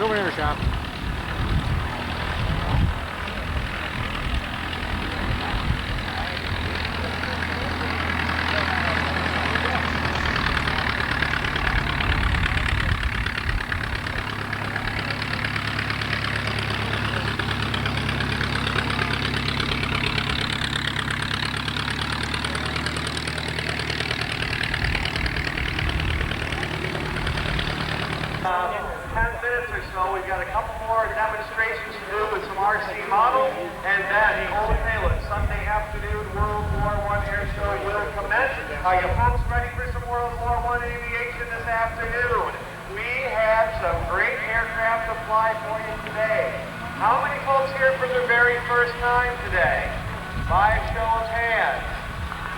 Souvenir shop. We've got a couple more demonstrations to do with some RC models, and then Old Taylor, Sunday afternoon World War I Air Show will commence. Are you folks ready for some World War I aviation this afternoon? We have some great aircraft to fly for you today. How many folks here for the very first time today? By show of hands.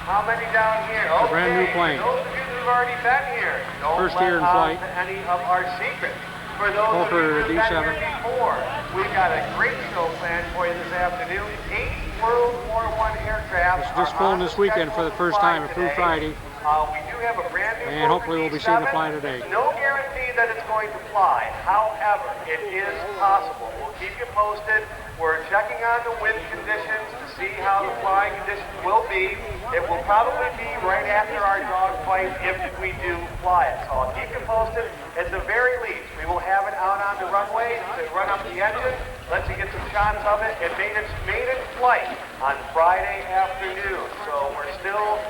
How many down here? Okay. A brand new plane. Those of you that have already been here, don't First let year in on flight. to any of our secrets. For those of you who've been here before, we've got a great show planned for you this afternoon. 8 World War I aircraft. It's just flown this weekend for the first time, approved Friday. We do have a brand new and hopefully we'll be seeing it fly today. No guarantee that it's going to fly. However, it is possible. We'll keep you posted. We're checking on the wind conditions to see how the flying conditions will be. It will probably be right after our dogfight if we do fly it. So I'll keep you posted. At the very least, we will have it out on the runway to run up the engine, let you get some shots of it. It made its maiden flight on Friday afternoon. So we're still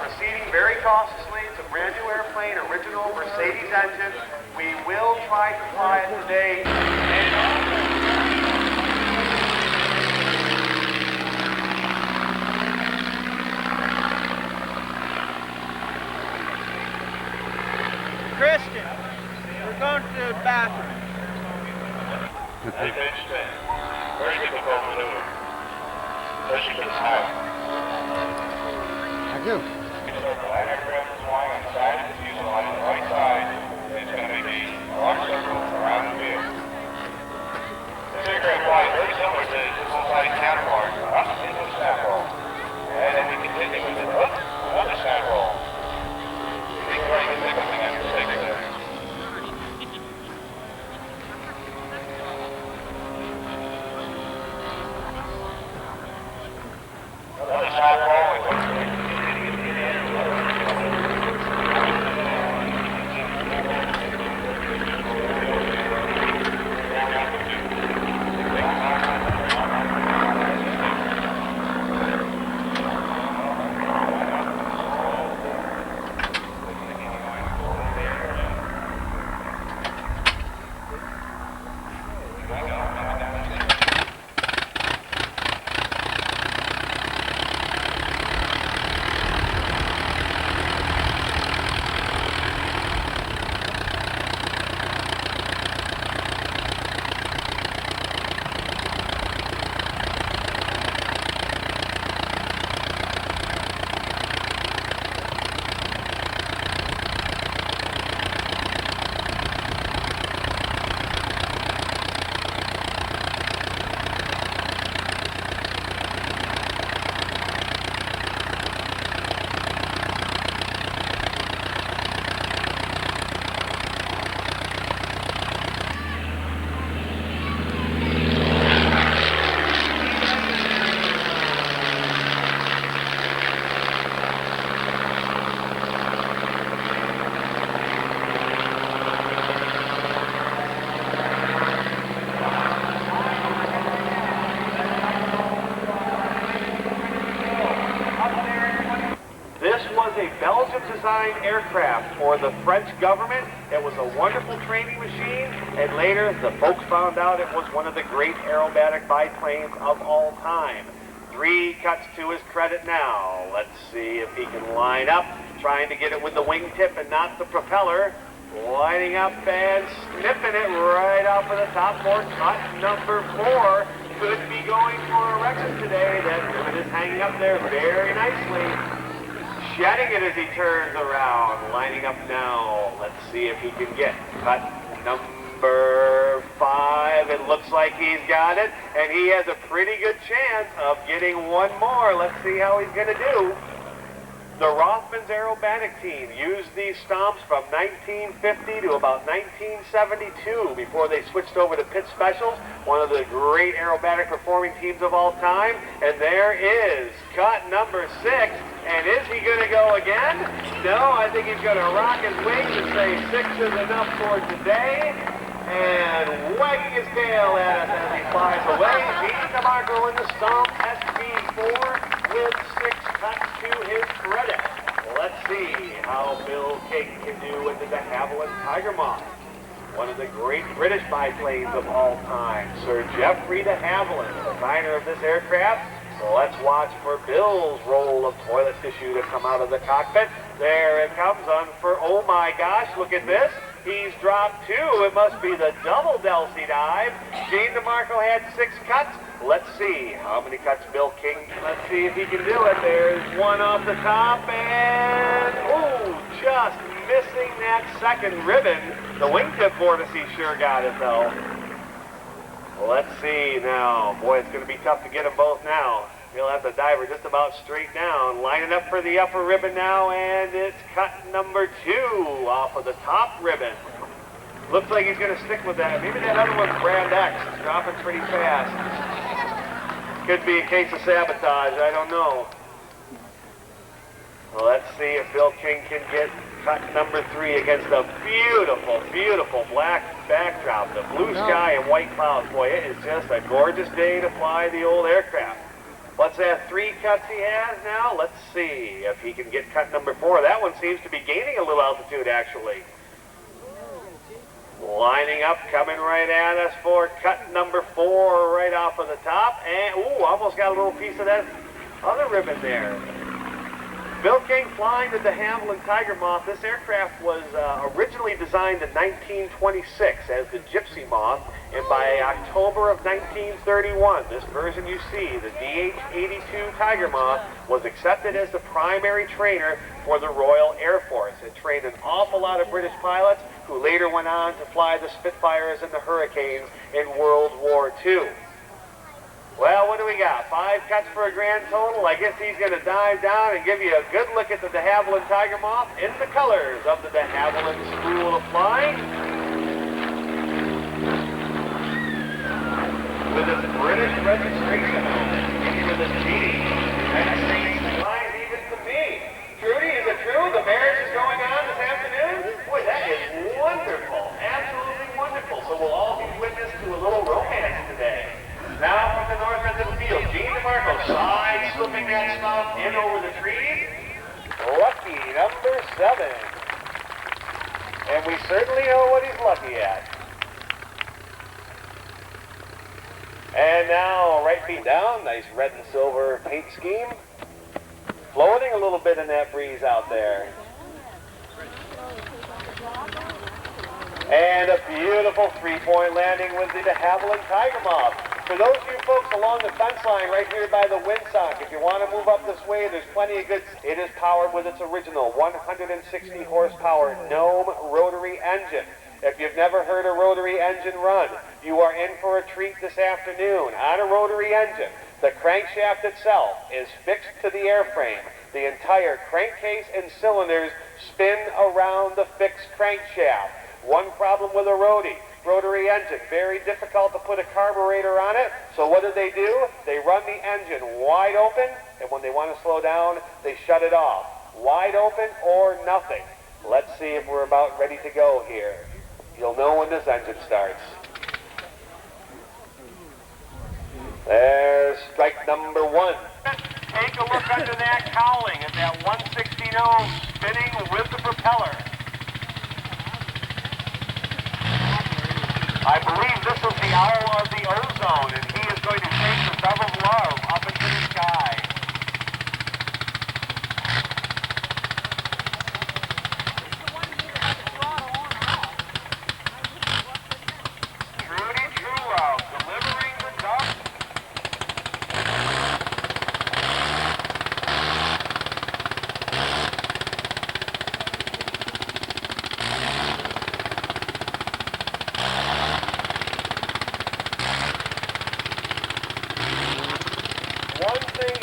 proceeding very cautiously. It's a brand new airplane, original Mercedes engine. We will try to fly it today. Christian, we're going to the bathroom. Hey, Benjamin, very difficult maneuver, especially for the snow. I do. So the light aircraft is flying on the side of the fuselage on the right side, and it's going to make a large circle around the wheel. This aircraft flies very similar to its full-size counterpart, up into the sat roll. And then we continue with another sat roll. I think we're ready to take this thing after 6 there. Another side roll. Belgian-designed aircraft for the French government. It was a wonderful training machine, and later the folks found out it was one of the great aerobatic biplanes of all time. 3 cuts to his credit now. Let's see if he can line up, trying to get it with the wingtip and not the propeller. Lining up and snipping it right off of the top board. Cut number 4 could be going for a record today. That ribbon is hanging up there very nicely. Shedding it as he turns around, lining up now. Let's see if he can get cut number 5. It looks like he's got it, and he has a pretty good chance of getting one more. Let's see how he's going to do. The Rothman's aerobatic team used these stomps from 1950 to about 1972 before they switched over to Pit Specials, one of the great aerobatic performing teams of all time. And there is cut number 6. And is he going to go again? No, I think he's going to rock his wings and say 6 is enough for today. And wagging his tail at us as he flies away, Gene DeMarco in the Stomp SB4 with 6 cuts to his credit. Let's see how Bill King can do with the de Havilland Tiger Moth. One of the great British biplanes of all time, Sir Geoffrey de Havilland, the designer of this aircraft. So let's watch for Bill's roll of toilet tissue to come out of the cockpit. There it comes on for, oh my gosh, look at this. He's dropped 2. It must be the double Delsey dive. Gene DeMarco had 6 cuts. Let's see how many cuts Bill King. Let's see if he can do it. There's one off the top and, ooh, just missing that second ribbon. The wingtip vortice sure got it though. Let's see now. Boy, it's going to be tough to get them both now. He'll have the diver just about straight down. Lining up for the upper ribbon now, and it's cut number 2 off of the top ribbon. Looks like he's going to stick with that. Maybe that other one's brand X. It's dropping pretty fast. Could be a case of sabotage. I don't know. Well, let's see if Bill King can get cut number 3 against a beautiful, beautiful black backdrop. The blue sky and white clouds. Boy, it is just a gorgeous day to fly the old aircraft. What's that 3 cuts he has now? Let's see if he can get cut number 4. That one seems to be gaining a little altitude, actually. Lining up, coming right at us for cut number 4 right off of the top. And, ooh, almost got a little piece of that other ribbon there. Bill King flying the de Havilland Tiger Moth. This aircraft was originally designed in 1926 as the Gypsy Moth, and by October of 1931, this version you see, the DH-82 Tiger Moth, was accepted as the primary trainer for the Royal Air Force. It trained an awful lot of British pilots who later went on to fly the Spitfires and the Hurricanes in World War II. Well, what do we got? 5 cuts for a grand total. I guess he's going to dive down and give you a good look at the de Havilland Tiger Moth in the colors of the de Havilland School of Flying. With its British registration on it, into the G. That seems fine even to me. Trudy, is it true? The marriage is going on this afternoon? Boy, that is wonderful. Absolutely wonderful. So we'll all be witness to a little romance today. Now from the north end of the field, Gene DeMarco side slipping that stomp in over the trees. Lucky number 7. And we certainly know what he's lucky at. And now right feet down, nice red and silver paint scheme. Floating a little bit in that breeze out there. And a beautiful 3-point landing with the de Havilland Tiger Moth. For those of you folks along the fence line right here by the windsock, if you want to move up this way, there's plenty of good. It is powered with its original 160 horsepower Gnome rotary engine. If you've never heard a rotary engine run, you are in for a treat this afternoon. On a rotary engine, the crankshaft itself is fixed to the airframe. The entire crankcase and cylinders spin around the fixed crankshaft. One problem with a rotary engine, very difficult to put a carburetor on it. So what do? They run the engine wide open, and when they want to slow down, they shut it off. Wide open or nothing. Let's see if we're about ready to go here. You'll know when this engine starts. There's strike number 1. Take a look under that cowling at that 160 spinning with the propeller. I believe this is the owl of the ozone, and he is going to take the dove of love up into the sky. Trudy True Love delivering the dove. One thing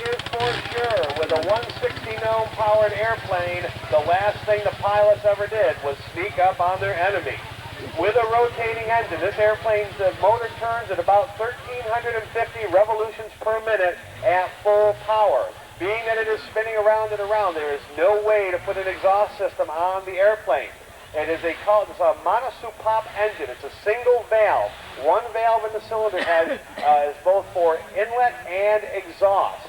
with a 160 gnome powered airplane, the last thing the pilots ever did was sneak up on their enemy. With a rotating engine, this airplane's motor turns at about 1,350 revolutions per minute at full power. Being that it is spinning around and around, there is no way to put an exhaust system on the airplane. It's a monosoupape engine. It's a single valve. One valve in the cylinder head is both for inlet and exhaust.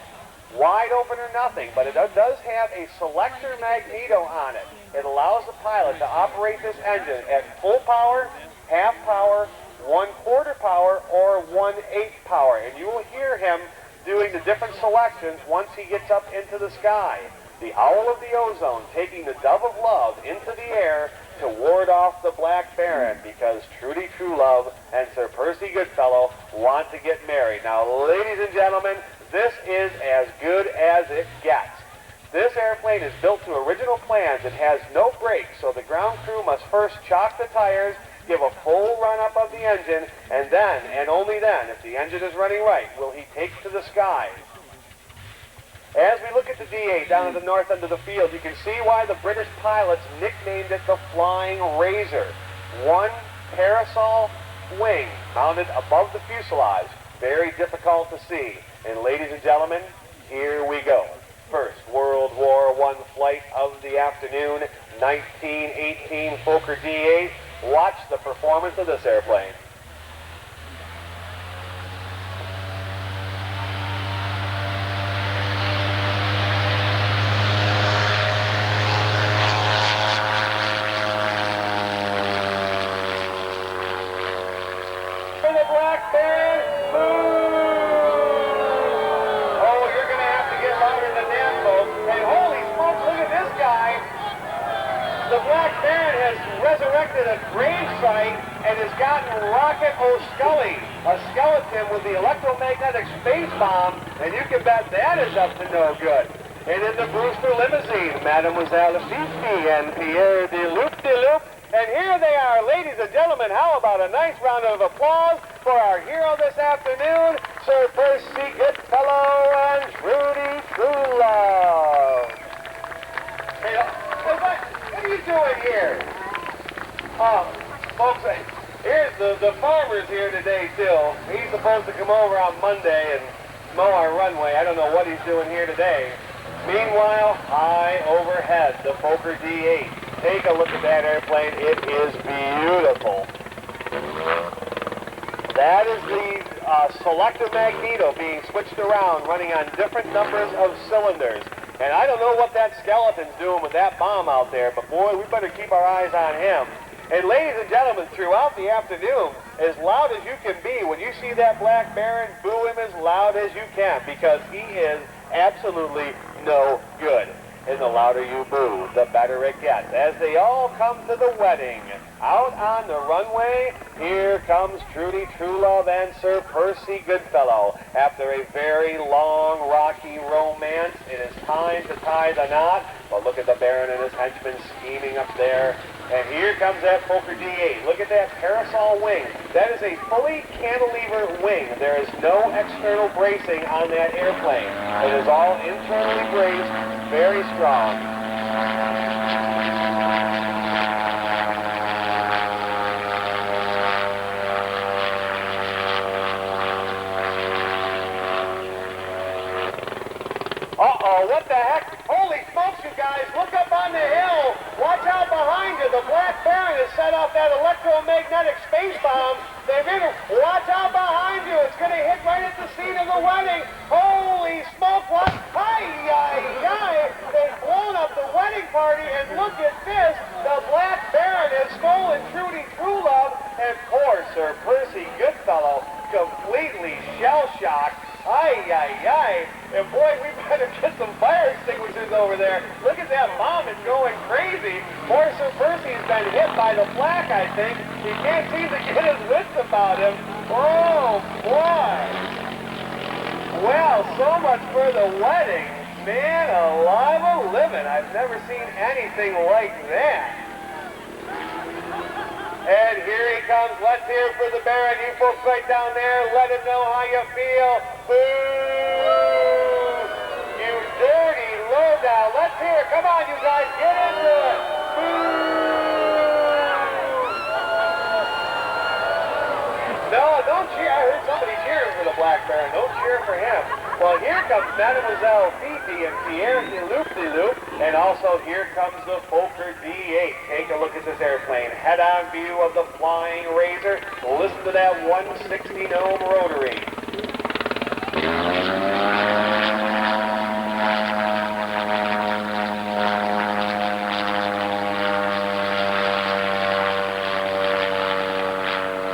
Wide open or nothing, but it does have a selector magneto on it. It allows the pilot to operate this engine at full power, half power, 1/4 power, or 1/8 power. And you will hear him doing the different selections once he gets up into the sky. The Owl of the Ozone taking the Dove of Love into the air to ward off the Black Baron, because Trudy Truelove and Sir Percy Goodfellow want to get married. Now, ladies and gentlemen, this is as good as it gets. This airplane is built to original plans. It has no brakes, so the ground crew must first chock the tires, give a full run-up of the engine, and then, and only then, if the engine is running right, will he take to the skies. As we look at the D8 down at the north end of the field, you can see why the British pilots nicknamed it the Flying Razor. One parasol wing mounted above the fuselage. Very difficult to see. And ladies and gentlemen, here we go. First World War I flight of the afternoon, 1918 Fokker D8. Watch the performance of this airplane. A grave site and has gotten Rocket O'Scully, a skeleton with the electromagnetic space bomb, and you can bet that is up to no good. And in the Brewster limousine, Mademoiselle Fifi and Pierre de Loop. And here they are, ladies and gentlemen. How about a nice round of applause for our hero this afternoon, Sir Percy Goodfellow and Trudy Truelove. Hey, what are you doing here? Folks, here's the farmer's here today, too. He's supposed to come over on Monday and mow our runway. I don't know what he's doing here today. Meanwhile, high overhead, the Fokker D8. Take a look at that airplane. It is beautiful. That is the selective magneto being switched around, running on different numbers of cylinders. And I don't know what that skeleton's doing with that bomb out there, but boy, we better keep our eyes on him. And ladies and gentlemen, throughout the afternoon, as loud as you can be, when you see that Black Baron, boo him as loud as you can, because he is absolutely no good. And the louder you boo, the better it gets. As they all come to the wedding, out on the runway, here comes Trudy Truelove and Sir Percy Goodfellow. After a very long, rocky romance, it is time to tie the knot. But look at the Baron and his henchmen scheming up there. And here comes that Fokker D8. Look at that parasol wing. That is a fully cantilever wing. There is no external bracing on that airplane. It is all internally braced, very strong. Uh-oh, what the heck? Holy smokes, you guys, look up on the hill. Watch out behind you. The Black Baron has set off that electromagnetic space bomb. Watch out behind you. It's going to hit right at the scene of the wedding. Holy smoke, what? Hi-yi-yi. They've blown up the wedding party, and look at this. The Black Baron has stolen Trudy Truelove, and poor Sir Percy Goodfellow, completely shell-shocked. Ay-yi-yi. And boy, we better get some fire extinguishers over there. Look at that bomb. It's going crazy. Poor Sir Percy's been hit by the flak, I think. He can't seem to get his wits about him. Oh, boy. Well, so much for the wedding. Man alive a living. I've never seen anything like that. And here he comes. Let's hear for the Baron. You folks right down there, let him know how you feel. Boo! You dirty cheers now. Let's hear. Come on, you guys, get into it. No, don't cheer. I heard somebody cheering for the Black Baron. Don't cheer for him. Well, here comes Mademoiselle Fifi and Pierre de Loop, and also here comes the Fokker D8. Take a look at this airplane. Head-on view of the flying Razor. Listen to that 160 gnome rotary.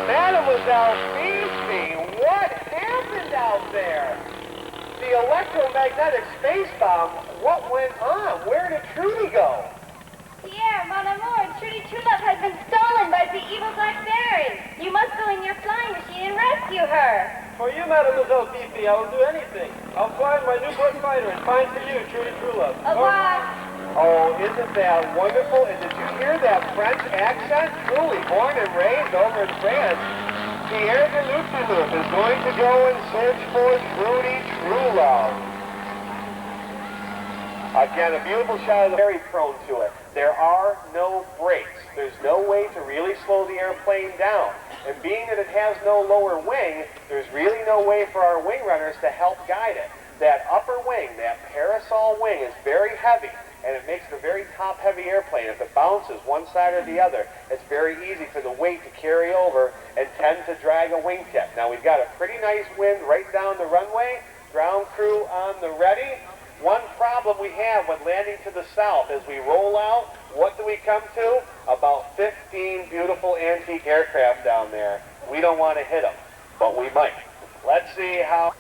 Mademoiselle Fifi, what happened out there? The electromagnetic space bomb, what went on? Where did Trudy go? Pierre, mon amour, Trudy Trulove has been stolen by the evil Black Baron. You must go in your flying machine and rescue her. For you, Mademoiselle Fifi, I will do anything. I'll fly in my Newport fighter and find for you, Trudy Trulove. Au revoir. Oh, isn't that wonderful? And did you hear that French accent? Truly born and raised over in France. Pierre de Loop is going to go and search for Trudy Trulove. Again, a beautiful shot of the very prone to it. There are no brakes. There's no way to really slow the airplane down. And being that it has no lower wing, there's really no way for our wing runners to help guide it. That upper wing, that parasol wing, is very heavy, and it makes it a very top-heavy airplane. If it bounces one side or the other, it's very easy for the weight to carry over and tend to drag a wingtip. Now, we've got a pretty nice wind right down the runway. Ground crew on the ready. One problem we have when landing to the south as we roll out, what do we come to? About 15 beautiful antique aircraft down there. We don't want to hit them, but we might. Let's see how...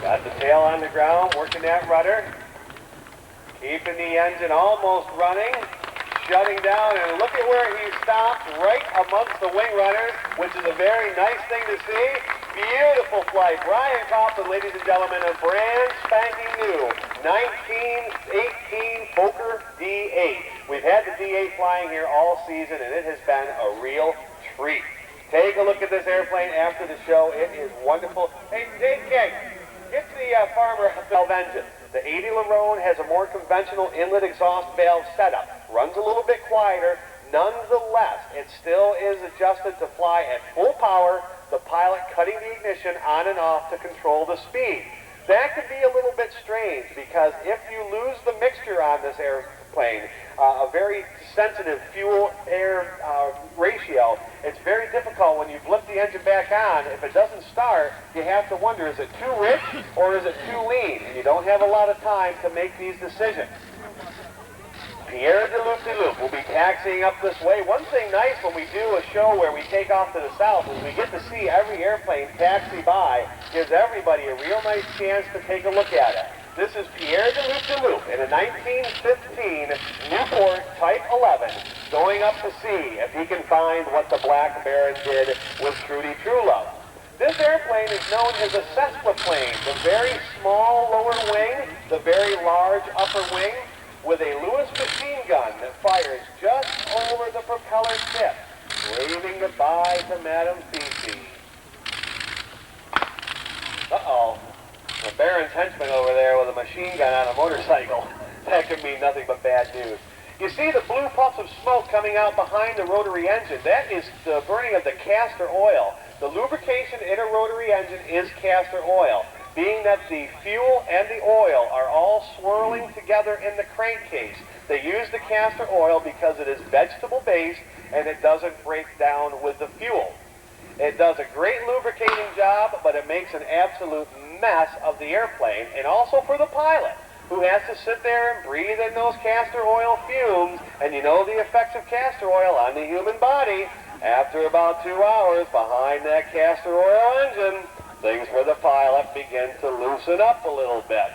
Got the tail on the ground, working that rudder. Keeping the engine almost running. Shutting down, and look at where he stopped, right amongst the wing runners, which is a very nice thing to see. Beautiful flight. Brian Coughlin, ladies and gentlemen, a brand spanking new 1918 Fokker D8. We've had the D8 flying here all season, and it has been a real treat. Take a look at this airplane after the show. It is wonderful. Hey, Dave King, get the Farmer valve engine. The 80 Lerone has a more conventional inlet exhaust valve setup. Runs a little bit quieter. Nonetheless, it still is adjusted to fly at full power, the pilot cutting the ignition on and off to control the speed. That could be a little bit strange because if you lose the mixture on this airplane, a very sensitive fuel-air ratio, it's very difficult when you flip the engine back on. If it doesn't start, you have to wonder, is it too rich or is it too lean? And you don't have a lot of time to make these decisions. Pierre de Loop will be taxiing up this way. One thing nice when we do a show where we take off to the south is we get to see every airplane taxi by. Gives everybody a real nice chance to take a look at it. This is Pierre de Loop in a 1915 Newport Type 11 going up to see if he can find what the Black Baron did with Trudy Trulove. This airplane is known as a Sesquiplane, the very small lower wing, the very large upper wing, with a Lewis machine gun that fires just over the propeller tip, waving goodbye to Madame Fifi. Uh-oh. The Baron's henchman over there with a machine gun on a motorcycle. That could mean nothing but bad news. You see the blue puffs of smoke coming out behind the rotary engine. That is the burning of the castor oil. The lubrication in a rotary engine is castor oil, being that the fuel and the oil are all swirling together in the crankcase. They use the castor oil because it is vegetable-based and it doesn't break down with the fuel. It does a great lubricating job, but it makes an absolute mess of the airplane, and also for the pilot, who has to sit there and breathe in those castor oil fumes, and you know the effects of castor oil on the human body. After about 2 hours behind that castor oil engine, things for the pilot begin to loosen up a little bit.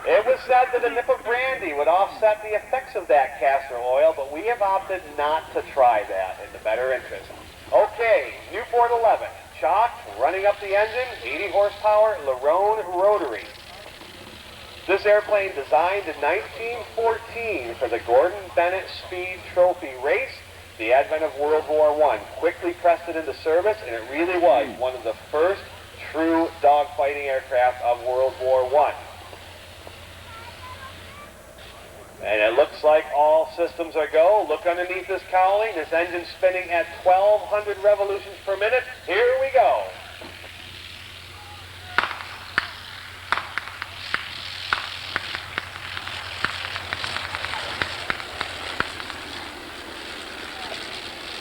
It was said that a nip of brandy would offset the effects of that castor oil, but we have opted not to try that in the better interest. Okay, Newport 11, chock, running up the engine, 80 horsepower, Lerone rotary. This airplane, designed in 1914 for the Gordon Bennett Speed Trophy race, the advent of World War I quickly pressed it into service, and it really was one of the first true dogfighting aircraft of World War I. And it looks like all systems are go. Look underneath this cowling. This engine's spinning at 1,200 revolutions per minute. Here we go.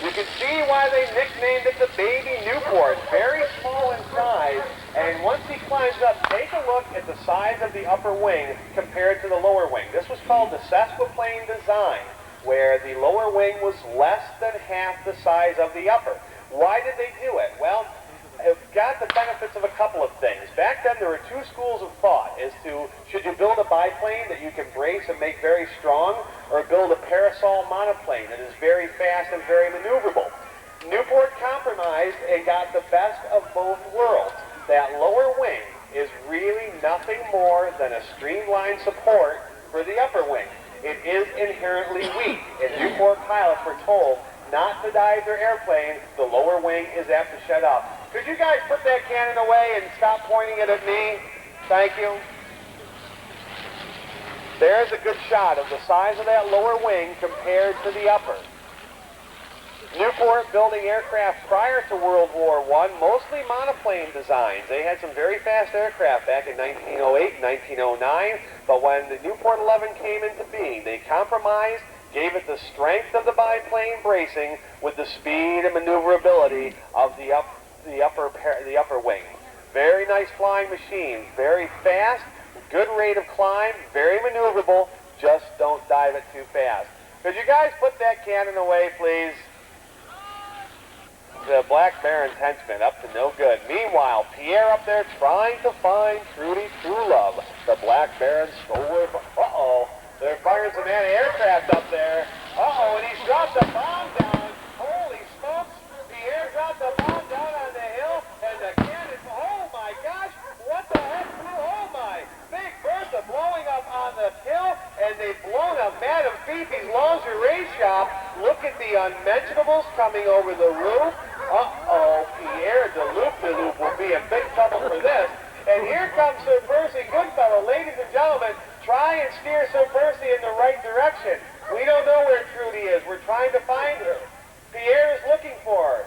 You can see why they nicknamed it the Baby Newport. Very small in size, and once he climbs up, take a look at the size of the upper wing compared to the lower wing. This was called the sesquiplane design, where the lower wing was less than half the size of the upper. Why did they do it? Well, it got the benefits of a couple of things. Back then, there were two schools of thought as to should you build a biplane that you can brace and make very strong, or build a parasol monoplane that is very fast and very maneuverable. Newport compromised and got the best of both worlds. That lower wing is really nothing more than a streamlined support for the upper wing. It is inherently weak, and Newport pilots were told not to dive their airplane. The lower wing is apt to shut up. Could you guys put that cannon away and stop pointing it at me? Thank you. There's a good shot of the size of that lower wing compared to the upper. Newport building aircraft prior to World War I, mostly monoplane designs. They had some very fast aircraft back in 1908, 1909, but when the Newport 11 came into being, they compromised, gave it the strength of the biplane bracing with the speed and maneuverability of the upper wing. Very nice flying machine, very fast, good rate of climb, very maneuverable, just don't dive it too fast. Could you guys put that cannon away, please? The Black Baron's henchman up to no good. Meanwhile, Pierre up there trying to find Trudy Truelove. The Black Baron's forward. Uh-oh, they're firing some anti-aircraft up there. Uh-oh, and he's dropped a bomb down. Holy smokes, Pierre dropped a bomb down on the hill, and the cannon, oh my gosh, what the heck flew? Oh my, Big Bertha blowing up on the hill, and they've blown up Madame Fifi's lingerie shop. Look at the unmentionables coming over the roof. Uh-oh, Pierre de Loop will be in big trouble for this. And here comes Sir Percy Goodfellow. Ladies and gentlemen, try and steer Sir Percy in the right direction. We don't know where Trudy is. We're trying to find her. Pierre is looking for her.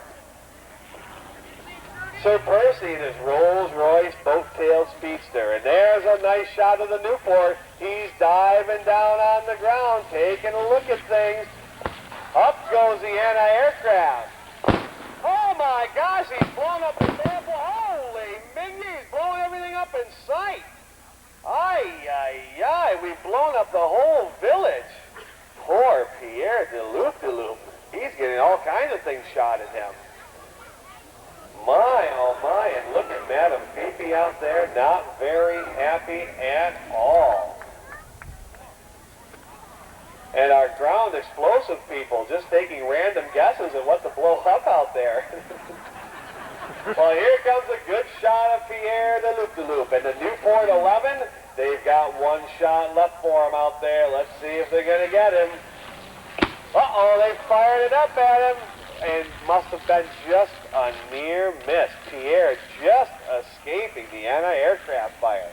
Sir Percy in his Rolls-Royce boat-tailed speedster. And there's a nice shot of the Newport. He's diving down on the ground, taking a look at things. Up goes the anti-aircraft. Oh my gosh, he's blown up the sample. Holy Mingy, he's blowing everything up in sight. Ay, we've blown up the whole village. Poor Pierre de Loop. He's getting all kinds of things shot at him. My, oh my, and look at Madame Fifi out there, not very happy at all. And our ground explosive people just taking random guesses at what to blow up out there. Well, here comes a good shot of Pierre de Loop. And the Newport 11, they've got one shot left for him out there. Let's see if they're going to get him. Uh-oh, they fired it up at him. And must have been just a near miss. Pierre just escaping the anti-aircraft fire.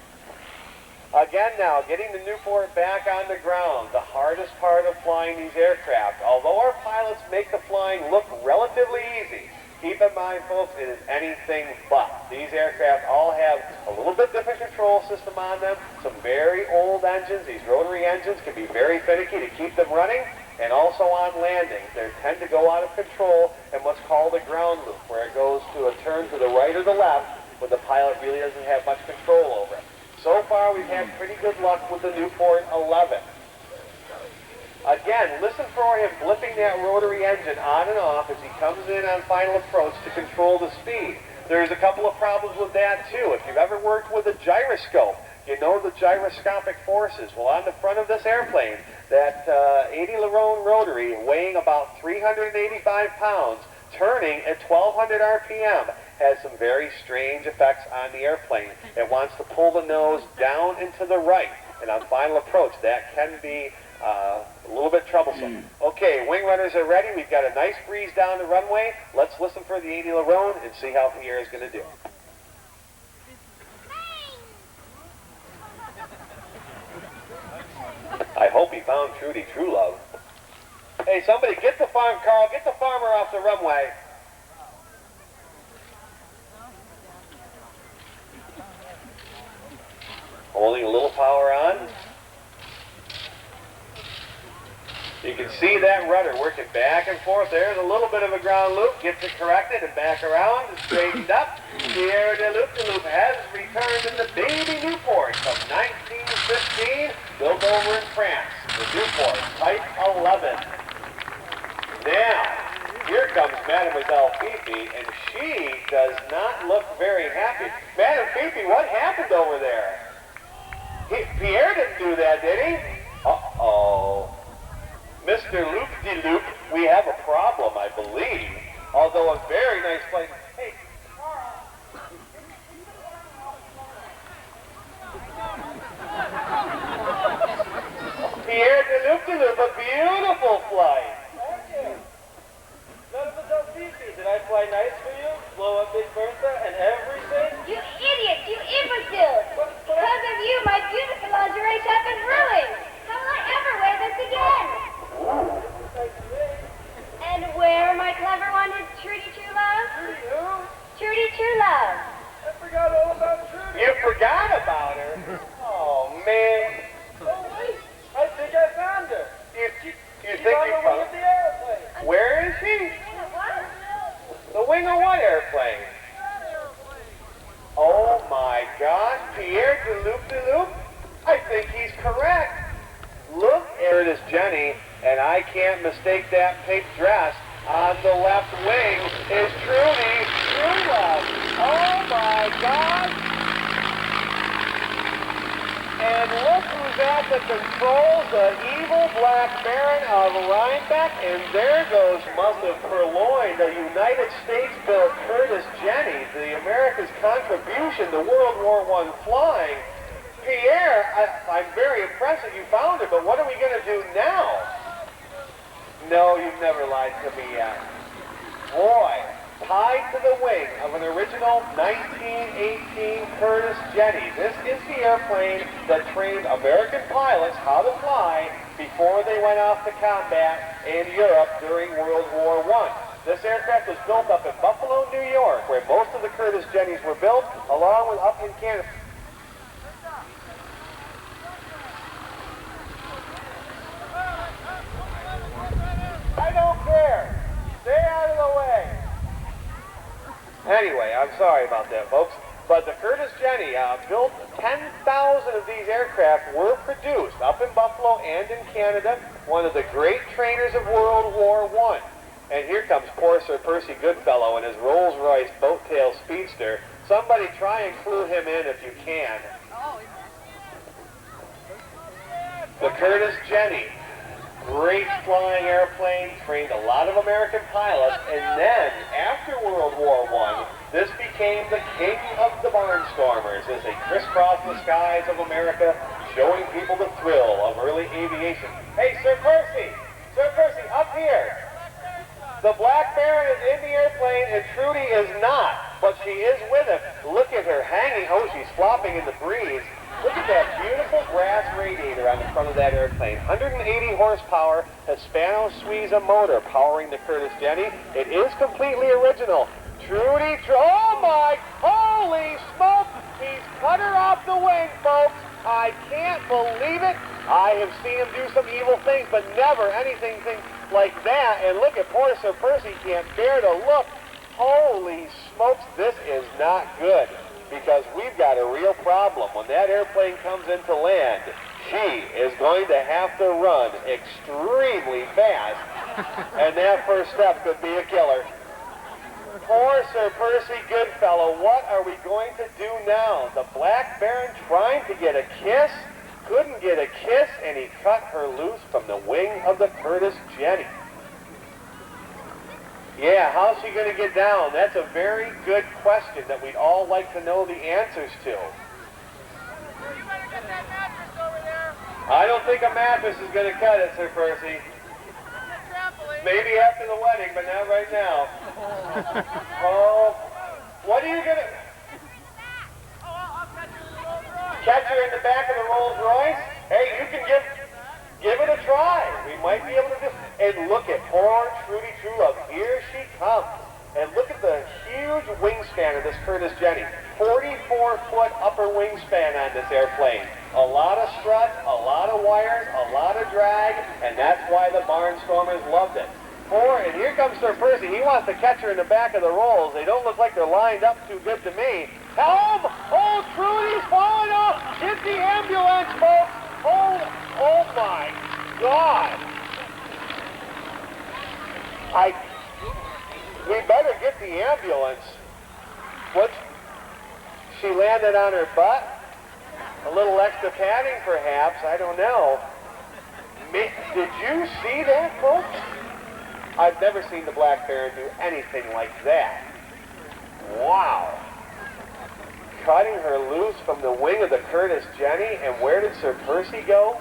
Again now, getting the Newport back on the ground, the hardest part of flying these aircraft. Although our pilots make the flying look relatively easy, keep in mind, folks, it is anything but. These aircraft all have a little bit different control system on them, some very old engines. These rotary engines can be very finicky to keep them running, and also on landing. They tend to go out of control in what's called a ground loop, where it goes to a turn to the right or the left, but the pilot really doesn't have much control over it. So far, we've had pretty good luck with the Newport 11. Again, listen for him flipping that rotary engine on and off as he comes in on final approach to control the speed. There's a couple of problems with that, too. If you've ever worked with a gyroscope, you know the gyroscopic forces. Well, on the front of this airplane, that 80 Lerone rotary weighing about 385 pounds, turning at 1,200 RPM, has some very strange effects on the airplane. It wants to pull the nose down and to the right. and on final approach, that can be a little bit troublesome. Okay, wing runners are ready. We've got a nice breeze down the runway. Let's listen for the 80 Larone and see how Pierre is going to do. I hope he found Trudy True Love. Hey, somebody get the Carl, get the farmer off the runway. Holding a little power on. You can see that rudder working back and forth. There's a little bit of a ground loop. Gets it corrected and back around and straightened up. Pierre de Loop has returned in the baby Newport from 1915, built over in France. The Newport Type 11. Now, here comes Mademoiselle Fifi, and she does not look very happy. Madame Fifi, what happened over there? Pierre didn't do that, did he? Uh-oh. Mr. Loop-de-Loop, we have a problem, I believe. Although a very nice plane. Hey, Carl. Pierre de Loop-de-Loop, a beautiful flight. Thank you. Mademoiselle Fifi, did I fly nice for you? Blow up Big Bertha and everything? You idiot! You imbecile! Because of you, my beautiful lingerie shop is ruined! How will I ever wear this again? And where, my clever one, is Trudy True Love? Trudy who? Trudy True Love. I forgot all about Trudy. You forgot about her? Oh, man. Oh, wait. I think I found her. You She's think on you the wing found of the airplane. Where is she? What? The wing of what airplane? Oh my gosh, Pierre de Loop-de-Loop? I think he's correct. Look, there it is, Jenny, and I can't mistake that pink dress on the left wing is Trudy True Love. Oh my gosh. And look who's at the controls, the evil Black Baron of Rhinebeck, and there goes Muzzle Purloin, the United States-built Curtis Jenny, the America's contribution to World War I flying. Pierre, I'm very impressed that you found it, but what are we going to do now? No, you've never lied to me yet. Boy, tied to the wing of an original 1918 Curtis Jenny. This is the airplane that trained American pilots how to fly before they went off to combat in Europe during World War I. This aircraft was built up in Buffalo, New York, where most of the Curtis Jennies were built, along with up in Canada. I don't care. Stay out of the way. Anyway, I'm sorry about that, folks. But the Curtis Jenny built 10,000 of these aircraft were produced up in Buffalo and in Canada. One of the great trainers of World War I. And here comes poor Sir Percy Goodfellow in his Rolls-Royce boat-tail speedster. Somebody try and clue him in if you can. The Curtis Jenny. Great flying airplane, trained a lot of American pilots, and then, after World War I, this became the king of the barnstormers as they crisscrossed the skies of America, showing people the thrill of early aviation. Hey, Sir Percy, up here. The Black Baron is in the airplane, and Trudy is not, but she is with him. Look at her hanging. Oh, she's flopping in the breeze. Look at that beautiful brass radiator on the front of that airplane. 180 horsepower Hispano-Suiza motor powering the Curtis Jenny. It is completely original. Oh my, holy smoke! He's cut her off the wing, folks. I can't believe it. I have seen him do some evil things, but never anything like that. And look at poor Sir Percy, can't bear to look. Holy smokes, this is not good. Because we've got a real problem. When that airplane comes into land, she is going to have to run extremely fast, and that first step could be a killer. Poor Sir Percy Goodfellow, what are we going to do now? The Black Baron trying to get a kiss, couldn't get a kiss, and he cut her loose from the wing of the Curtis Jenny. Yeah, how's she going to get down? That's a very good question that we'd all like to know the answers to. You better get that mattress over there. I don't think a mattress is going to cut it, Sir Percy. Maybe after the wedding, but not right now. Oh, what are you going to... Catch her in the back of the Rolls Royce? Hey, you can give it a try. We might be able to do... And look at poor Trudy Truelove. Here she comes. And look at the huge wingspan of this Curtis Jenny. 44-foot upper wingspan on this airplane. A lot of struts, a lot of wires, a lot of drag, and that's why the Barnstormers loved it. And here comes Sir Percy. He wants to catch her in the back of the rolls. They don't look like they're lined up too good to me. Help! Oh, Trudy's falling off! Get the ambulance, folks! Oh my God! We better get the ambulance. What? She landed on her butt? A little extra padding, perhaps. I don't know. Did you see that, folks? I've never seen the Black Baron do anything like that. Wow. Cutting her loose from the wing of the Curtis Jenny, and where did Sir Percy go?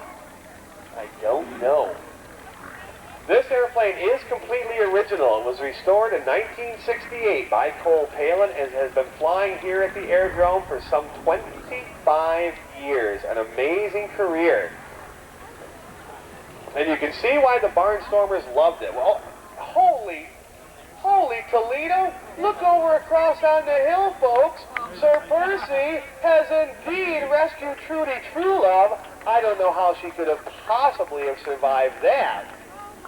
I don't know. This airplane is completely original. It was restored in 1968 by Cole Palin and has been flying here at the Airdrome for some 25 years. An amazing career. And you can see why the Barnstormers loved it. Well, holy Toledo, look over across on the hill, folks. Sir Percy has indeed rescued Trudy Truelove. I don't know how she could have possibly have survived that,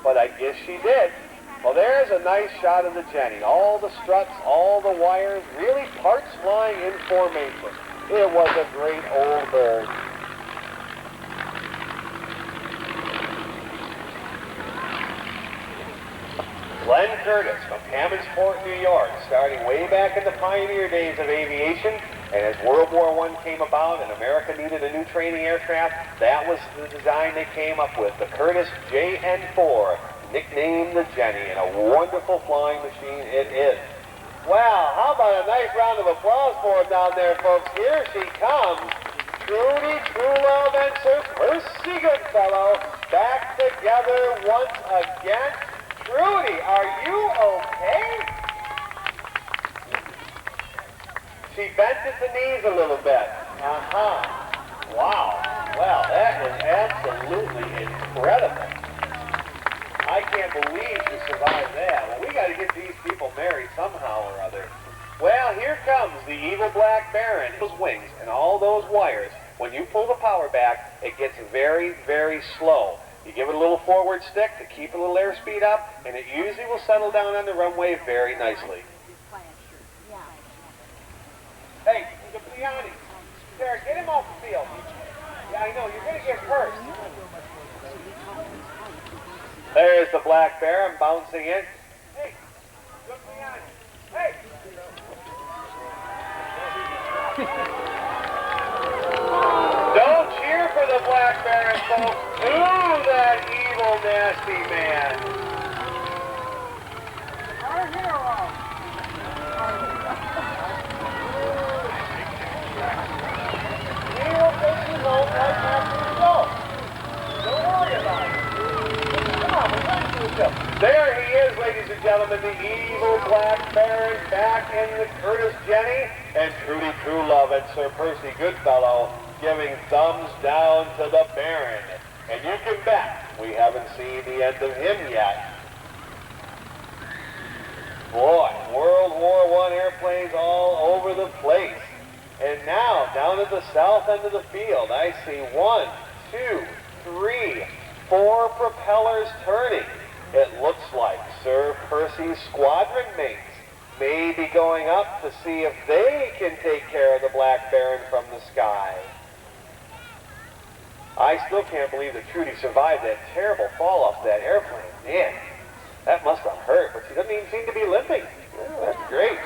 but I guess she did. Well, there's a nice shot of the Jenny. All the struts, all the wires, really parts flying in formation. It was a great old bird. Glenn Curtis from Hammondsport, New York, starting way back in the pioneer days of aviation, and as World War I came about and America needed a new training aircraft, that was the design they came up with, the Curtis JN4, nicknamed the Jenny, and a wonderful flying machine it is. Wow, how about a nice round of applause for it down there, folks? Here she comes, Trudy Truelove and Sir Percy Goodfellow, back together once again. Trudy, are you okay? She bent at the knees a little bit. Wow. Well, that is absolutely incredible. I can't believe you survived that. Well, we got to get these people married somehow or other. Well, here comes the evil Black Baron. Those wings and all those wires, when you pull the power back, it gets very, very slow. You give it a little forward stick to keep a little airspeed up, and it usually will settle down on the runway very nicely. Hey, Cipriani, Sarah, get him off the field. Yeah, I know, you're going to get first. There's the Black Baron bouncing in. Hey, Cipriani, hey! Don't cheer for the Black Baron, folks. Ooh, that evil, nasty man. Our hero. He will take you home right after the show. Don't worry about it. Come on, we're going to do it. There he is, ladies and gentlemen, the evil Black Baron back in the Curtis Jenny, and Trudy Truelove and Sir Percy Goodfellow giving thumbs down to the Baron. And you can bet we haven't seen the end of him yet. Boy, World War I airplanes all over the place. And now, down at the south end of the field, I see 1, 2, 3, 4 propellers turning. It looks like Sir Percy's squadron mates may be going up to see if they can take care of the Black Baron from the sky. I still can't believe that Trudy survived that terrible fall off that airplane. Man, that must have hurt, but she doesn't even seem to be limping. Oh, that's great.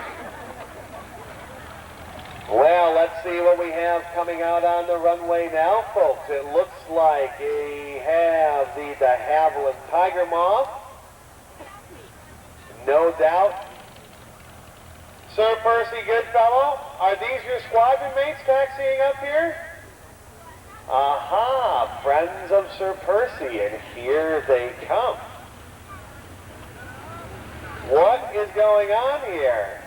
Well, let's see what we have coming out on the runway now, folks. It looks like we have the de Havilland Tiger Moth. No doubt. Sir Percy Goodfellow, are these your squadron mates taxiing up here? Aha, friends of Sir Percy, and here they come. What is going on here?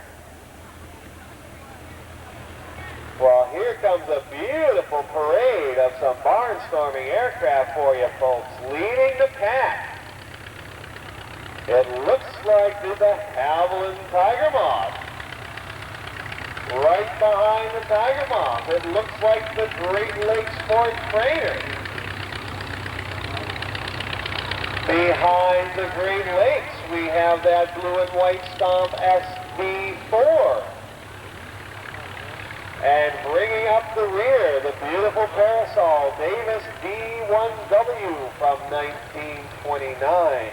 Well, here comes a beautiful parade of some barnstorming aircraft for you folks, leading the pack. It looks like the de Havilland Tiger Moth. Right behind the Tiger Moth, it looks like the Great Lakes Sport Trainer. Behind the Great Lakes, we have that blue and white Stomp SV4. And bringing up the rear, the beautiful Parasol Davis D1W from 1929.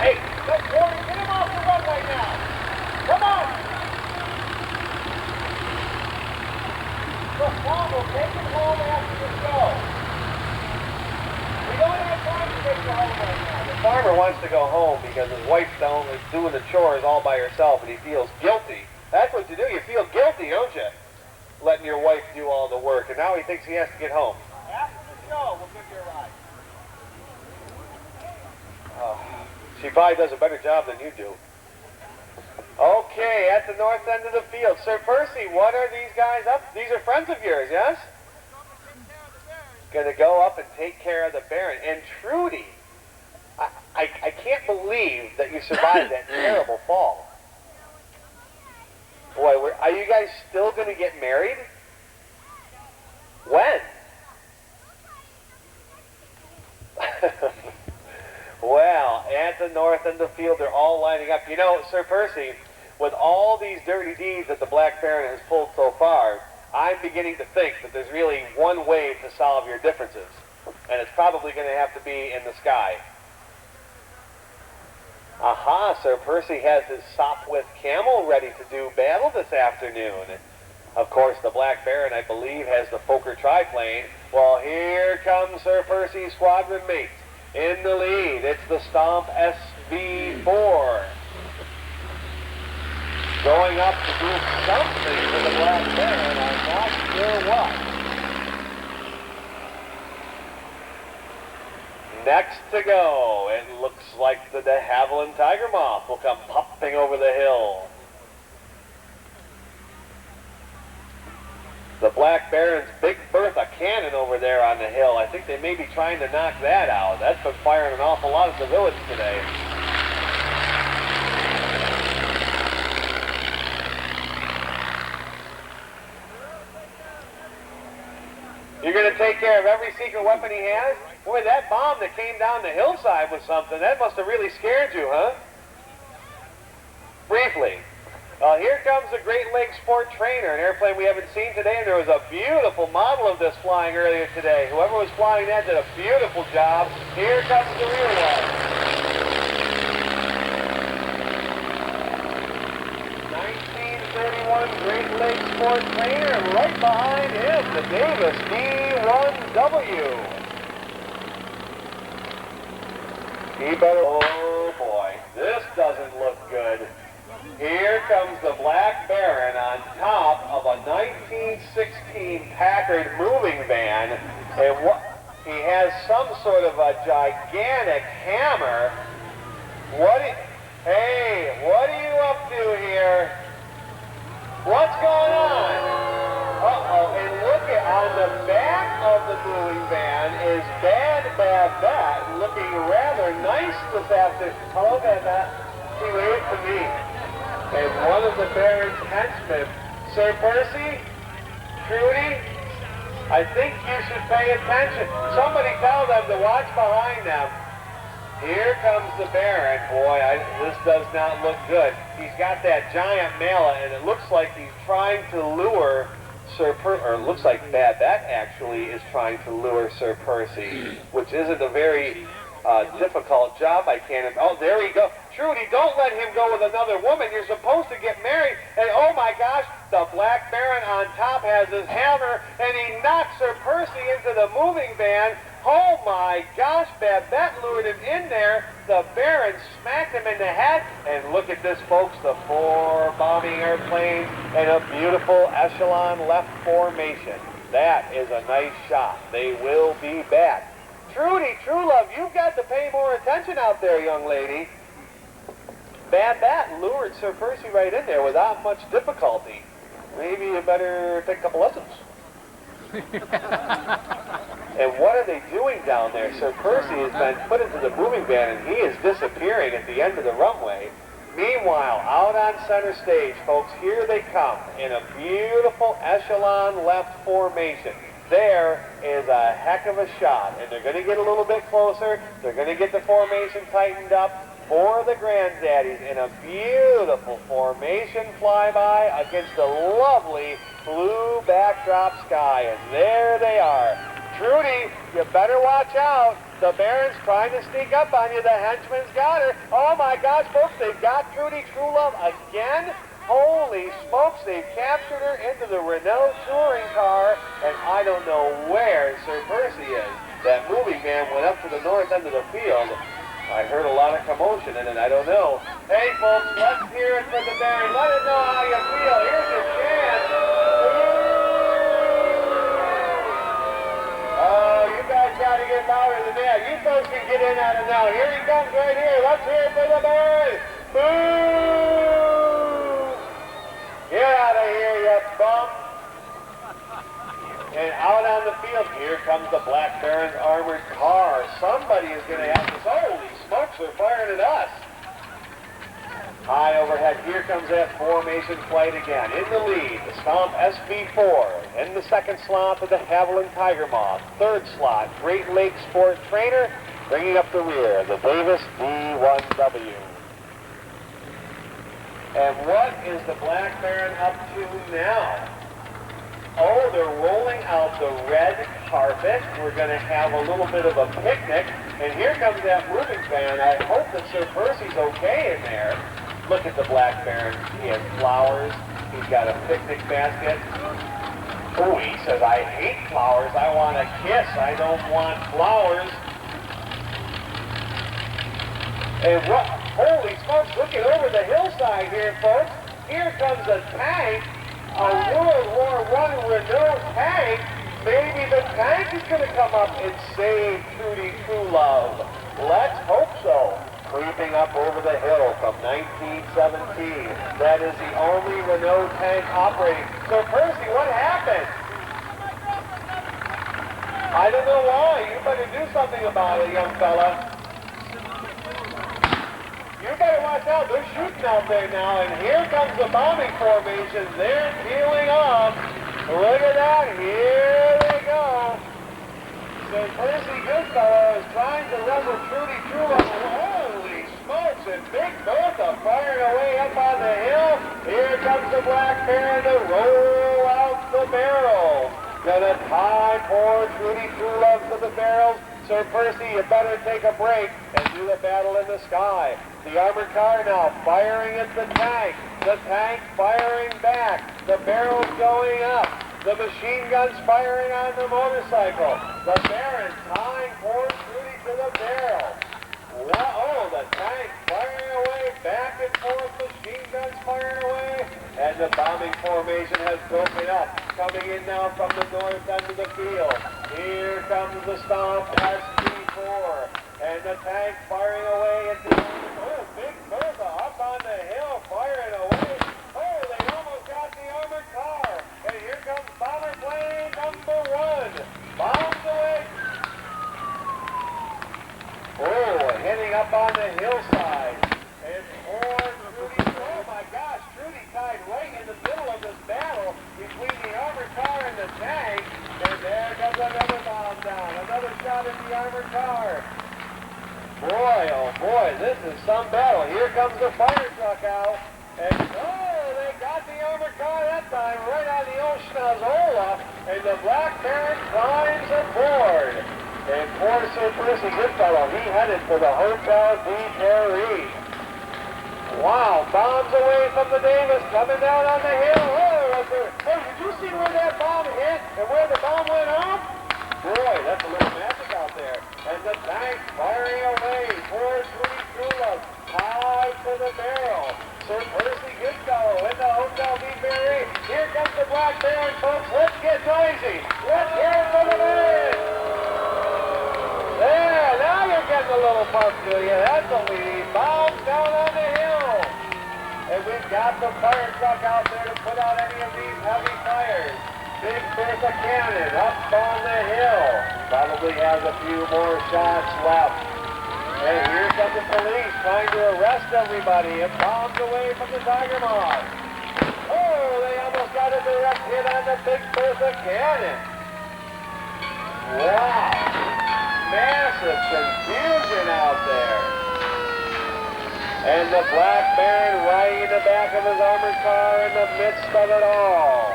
Hey, that's Warren, get him off the runway now. Come on. Look, Tom, we'll take him home after the show. We don't have time to take you home right now. The farmer wants to go home because his wife's down doing the chores all by herself and he feels guilty. That's what you do. You feel guilty, don't you? Letting your wife do all the work. And now he thinks he has to get home. After the show, we'll give you a ride. Oh. She probably does a better job than you do. Okay, at the north end of the field. Sir Percy, what are these guys up? These are friends of yours, yes? Going to go up and take care of the Baron. And Trudy, I can't believe that you survived that terrible fall. Boy, are you guys still going to get married? When? Well, at the north end of the field, they're all lining up. You know, Sir Percy, with all these dirty deeds that the Black Baron has pulled so far, I'm beginning to think that there's really one way to solve your differences. And it's probably going to have to be in the sky. Aha, Sir Percy has his Sopwith Camel ready to do battle this afternoon. Of course, the Black Baron, I believe, has the Fokker triplane. Well, here comes Sir Percy's squadron mates. In the lead, it's the Stomp SV4. Going up to do something for the Black Baron, I'm not sure what. Next to go, it looks like the de Havilland Tiger Moth will come popping over the hill. The Black Baron's Big Bertha cannon over there on the hill, I think they may be trying to knock that out. That's been firing an awful lot at the village today. You're going to take care of every secret weapon he has? Boy, that bomb that came down the hillside was something. That must have really scared you, huh? Briefly. Here comes the Great Lakes Sport Trainer, an airplane we haven't seen today, and there was a beautiful model of this flying earlier today. Whoever was flying that did a beautiful job. Here comes the rear one. 1931 Great Lakes Sport Trainer, and right behind him, the Davis D1W. He better, oh boy, this doesn't look good. Here comes the Black Baron on top of a 1916 Packard moving van, and he has some sort of a gigantic hammer. Hey, what are you up to here? What's going on? Uh-oh, and look on the back of the moving van is Bad Babette, looking rather nice this afternoon. Hello, Babette. She waved to me. And one of the Baron's henchmen, Sir Percy, Trudy, I think you should pay attention. Somebody tell them to watch behind them. Here comes the Baron. Boy, this does not look good. He's got that giant mala, and it looks like he's trying to lure or it looks like Babette actually is trying to lure Sir Percy, which isn't a very difficult job. I can't. Oh, there we go. Trudy, don't let him go with another woman. You're supposed to get married. And oh my gosh, the Black Baron on top has his hammer, and he knocks Sir Percy into the moving van. Oh my gosh, Babette lured him in there. The Baron smacked him in the head. And look at this, folks, the 4 bombing airplanes and a beautiful echelon left formation. That is a nice shot. They will be back. Trudy, true love, you've got to pay more attention out there, young lady. Babette lured Sir Percy right in there without much difficulty. Maybe you better take a couple lessons. And what are they doing down there? Sir Percy has been put into the moving van and he is disappearing at the end of the runway. Meanwhile, out on center stage, folks, here they come in a beautiful echelon left formation. There is a heck of a shot, and they're going to get a little bit closer. They're going to get the formation tightened up for the Granddaddies in a beautiful formation flyby against a lovely blue backdrop sky, and there they are. Trudy, you better watch out. The Baron's trying to sneak up on you. The henchman's got her. Oh my gosh, folks, they've got Trudy Truelove again. Holy smokes, they've captured her into the Renault touring car, and I don't know where Sir Percy is. That moving van went up to the north end of the field. I heard a lot of commotion in it, I don't know. Hey folks, let's hear it for the Baron. Let it know how you feel. Here's your chance. Oh, you guys got to get louder than that. You folks can get in on it now. Here he comes right here. Let's hear it for the Baron. Boo! Get out of here, you bum. And out on the field, here comes the Black Baron's armored car. Somebody is going to have this. Holy smokes, they're firing at us. High overhead, here comes that formation flight again. In the lead, the Stomp SB4. In the second slot, the de Havilland Tiger Moth. Third slot, Great Lakes Sport Trainer. Bringing up the rear, the Davis D1W. And what is the Black Baron up to now? Oh, they're rolling out the red carpet. We're going to have a little bit of a picnic. And here comes that moving van. I hope that Sir Percy's okay in there. Look at the Black Baron. He has flowers. He's got a picnic basket. Oh, he says, I hate flowers. I want a kiss. I don't want flowers. And what? Holy smokes, looking over the hillside here, folks. Here comes a tank. A World War I Renault tank. Maybe the tank is going to come up and save Trudy Truelove. Let's hope so. Creeping up over the hill from 1917. That is the only Renault tank operating. So Percy, what happened? I don't know why. You better do something about it, young fella. You better watch out. They're shooting out there now, and here comes the bombing formation. They're peeling off. Look at that. Here they go. So Percy Goodfellow is trying to wrestle Trudy Truelove. Holy smokes, and Big Bertha firing away up on the hill. Here comes the Black Baron to roll out the barrel. Gonna tie poor Trudy Truelove to the barrels. Sir Percy, you better take a break and do the battle in the sky. The armored car now firing at the tank. The tank firing back. The barrels going up. The machine guns firing on the motorcycle. The Baron tying poor Trudy to the barrel. Oh, the tank firing away, back and forth, machine guns firing away, and the bombing formation has broken up. Coming in now from the north end of the field. Here comes the Stomp SB4, and the tank firing away at the oh, Big Bertha up on the hill, firing away. Oh, they almost got the armored car, and here comes bomber plane number 1. Bombs away. Oh, heading up on the hillside. And poor Trudy, oh my gosh, Trudy tied right in the middle of this battle between the armored car and the tank. And there comes another bomb down. Another shot at the armored car. Boy, oh boy, this is some battle. Here comes the fire truck out. And oh, they got the armored car that time right on the old Schnozola. And the Black Baron climbs aboard. And poor Sir Percy Goodfellow, he headed for the Hotel de Paris. Wow, bombs away from the Davis, coming down on the hill. Oh, hey, did you see where that bomb hit and where the bomb went off? Boy, that's a little magic out there. And the tank firing away. Poor Trudy Trulove, high to the barrel. Sir Percy Goodfellow in the Hotel de Paris. Here comes the Black Baron, folks. Let's get noisy. Let's hear it for the man. There, now you're getting a little pump to you. That's what we need. Bombs down on the hill. And we've got the fire truck out there to put out any of these heavy fires. Big Bertha Cannon up on the hill. Probably has a few more shots left. And here comes the police trying to arrest everybody and bombs away from the Tiger Moth. Oh, they almost got a direct hit on the Big Bertha Cannon. Wow. Massive confusion out there. And the Black Baron riding in the back of his armored car in the midst of it all.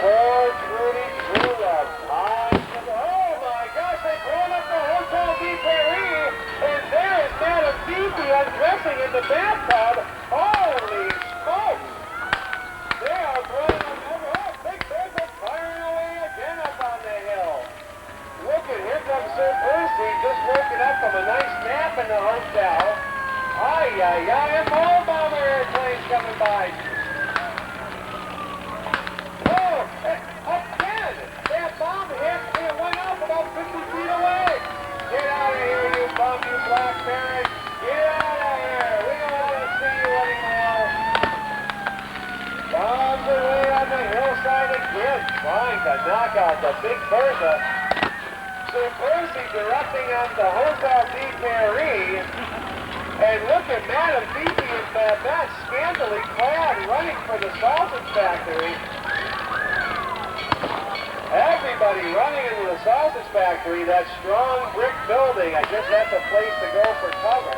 Poor Trudy Trulove. Oh my gosh, they blown up the Hotel de Paris, and there is Madame Fifi undressing in the bathtub. Holy smokes! They are blowing up everywhere. Oh, Big Bertha firing away again up on the hill. Look at, here comes Sir Percy, just woken up from a nice nap in the hotel. Ay, and more bomber airplanes coming by. Oh, again, that bomb hit, and it went up about 50 feet away. Get out of here, you bum, you Black Baron. Get out of here. We don't want to see you anymore. Bombs away on the hillside again, trying to knock out the Big Bertha. Sir Percy directing on the Hotel de Paris. And look at Madame Fifi and that scantily clad running for the sausage factory. Everybody running into the sausage factory, that strong brick building. I guess that's a place to go for cover.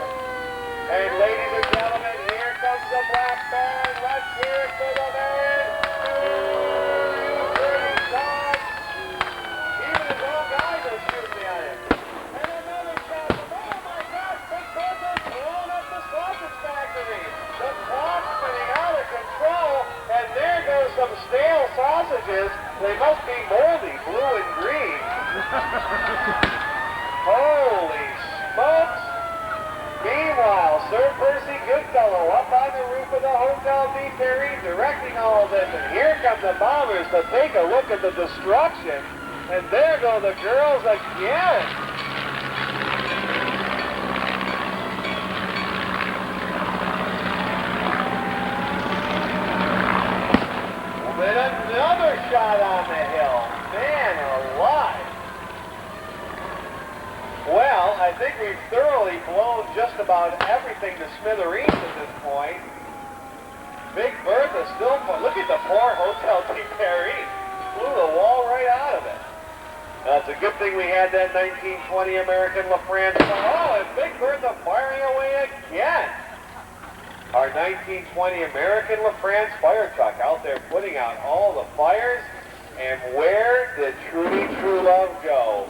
And ladies and gentlemen, here comes the Black Baron. Let's hear it for the man. You pretty dog. Even his own guys are shooting at him. And another shot from, oh my gosh, Big Bertha's blown up the sausage factory. The clock's spinning out of control, and there goes some stale sausages. They must be moldy, blue and green. Holy smokes! Meanwhile, Sir Percy Goodfellow up on the roof of the Hotel de Paris directing all this, and here come the bombers to take a look at the destruction, and there go the girls again. And another shot on the hill. Man alive. Well, I think we've thoroughly blown just about everything to smithereens at this point. Big Bertha still, look at the poor Hotel de Paris. Blew the wall right out of it. Now, it's a good thing we had that 1920 American LaFrance. Oh, and Big Bertha firing away again. Our 1920 American LaFrance fire truck out there putting out all the fires. And where did Trudy Trulove go?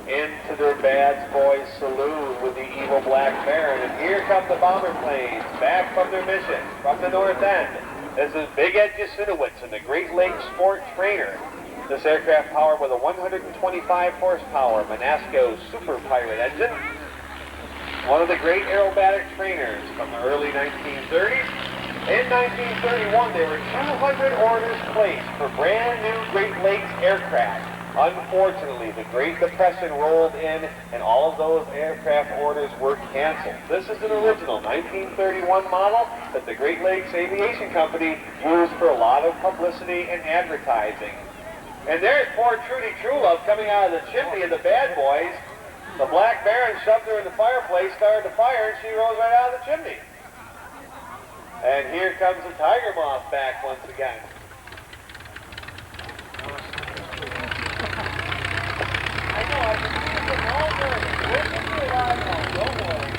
Into their Bad Boys Saloon with the evil Black Baron. And here come the bomber planes back from their mission from the north end. This is Big Ed Jasinowitz and the Great Lakes Sport Trainer. This aircraft powered with a 125 horsepower Manasco Super Pirate engine. One of the great aerobatic trainers from the early 1930s. In 1931, there were 200 orders placed for brand new Great Lakes aircraft. Unfortunately, the Great Depression rolled in, and all of those aircraft orders were canceled. This is an original 1931 model that the Great Lakes Aviation Company used for a lot of publicity and advertising. And there's poor Trudy Trulove coming out of the chimney of the Bad Boys. The Black Baron shoved her in the fireplace, started to fire, and she rose right out of the chimney. And here comes the Tiger Moth back once again. I know, I've been seeing them all day. Listen to it, I know, don't worry.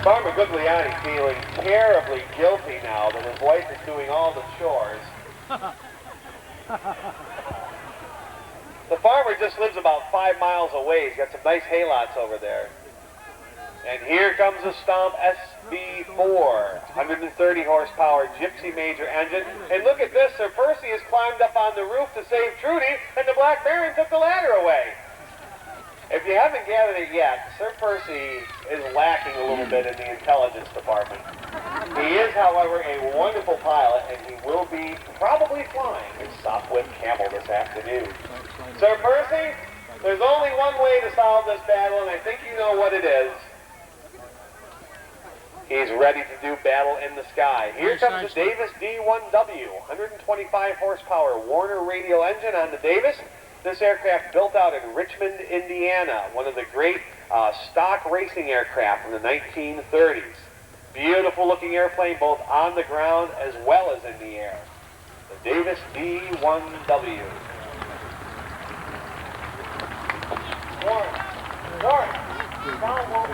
Farmer Gugliani feeling terribly guilty now that his wife is doing all the chores. The farmer just lives about 5 miles away. He's got some nice haylots over there. And here comes the Stomp SB4, 130 horsepower Gypsy Major engine. And look at this, Sir Percy has climbed up on the roof to save Trudy, and the Black Baron took the ladder away. If you haven't gathered it yet, Sir Percy is lacking a little bit in the intelligence department. He is, however, a wonderful pilot, and he will be probably flying his Sopwith Camel this afternoon. Sir Percy, there's only one way to solve this battle, and I think you know what it is. He's ready to do battle in the sky. Here comes the Davis D1W, 125 horsepower Warner radial engine on the Davis. This aircraft built out in Richmond, Indiana, one of the great stock racing aircraft from the 1930s. Beautiful looking airplane both on the ground as well as in the air. The Davis D1W. Warren,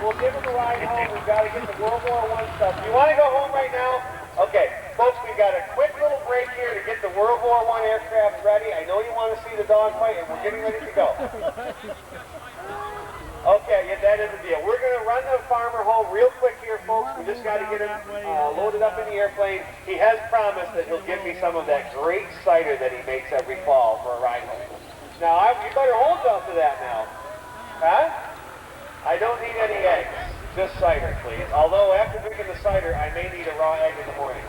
we'll give him a ride home. We've got to get the World War I stuff. You want to go home right now? Okay, folks, we've got a quick little break here to get the World War I aircraft ready. I know you want to see the dogfight, and we're getting ready to go. Okay, yeah, that is the deal. We're going to run the farmer home real quick here, folks. We just got to get him loaded up in the airplane. He has promised that he'll give me some of that great cider that he makes every fall for a ride home. Now, you better hold on to that now. Huh? I don't need any eggs. Just cider, please. Although, after drinking the cider, I may need a raw egg in the morning.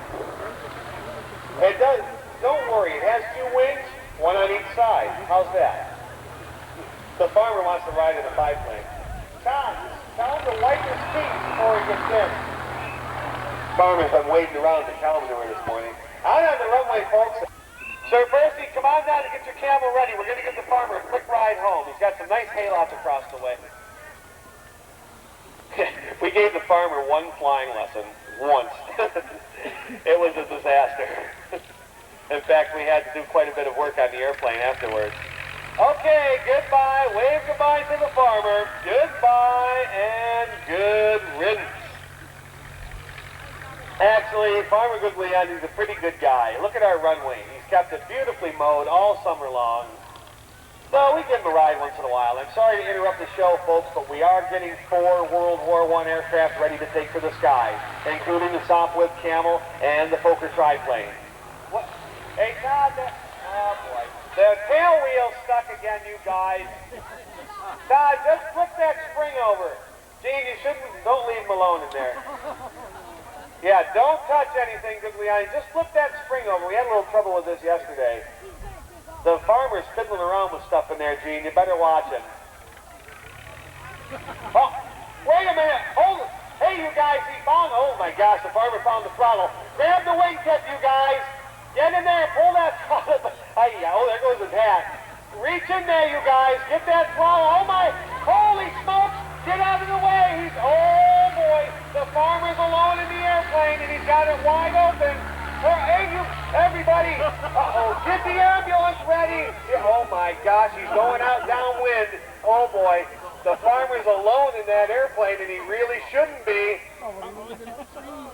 It does. Don't worry. It has 2 wings, 1 on each side. How's that? The farmer wants to ride in a biplane. Tom, tell him to wipe his feet before he gets in. Farmer's been waiting around to tell him to her this morning. Out on the runway, folks. Sir Percy, come on down and get your camel ready. We're going to give the farmer a quick ride home. He's got some nice haylots across the way. We gave the farmer 1 flying lesson once. It was a disaster. In fact, we had to do quite a bit of work on the airplane afterwards. Okay, goodbye. Wave goodbye to the farmer. Goodbye and good riddance. Actually, Farmer Guglielmi's a pretty good guy. Look at our runway. He's kept it beautifully mowed all summer long. So we give him a ride once in a while. I'm sorry to interrupt the show, folks, but we are getting 4 World War I aircraft ready to take for the skies, including the Sopwith Camel and the Fokker triplane. What? Hey, Todd, oh boy. The tail wheel's stuck again, you guys. Todd, just flip that spring over. Gene, you shouldn't, don't leave him alone in there. Yeah, don't touch anything, Guglielmi. Just flip that spring over. We had a little trouble with this yesterday. The farmer's fiddling around with stuff in there, Gene. You better watch him. Oh, wait a minute. Hold it. Hey, you guys, he found, oh my gosh, the farmer found the throttle. Grab the wingtip, you guys. Get in there, pull that throttle. Oh, there goes his hat. Reach in there, you guys. Get that throttle. Oh my, holy smokes. Get out of the way. Oh boy, the farmer's alone in the airplane and he's got it wide open. Hey, you, everybody. Uh-oh, get the ambulance ready. Oh my gosh, he's going out downwind. Oh boy, the farmer's alone in that airplane and he really shouldn't be.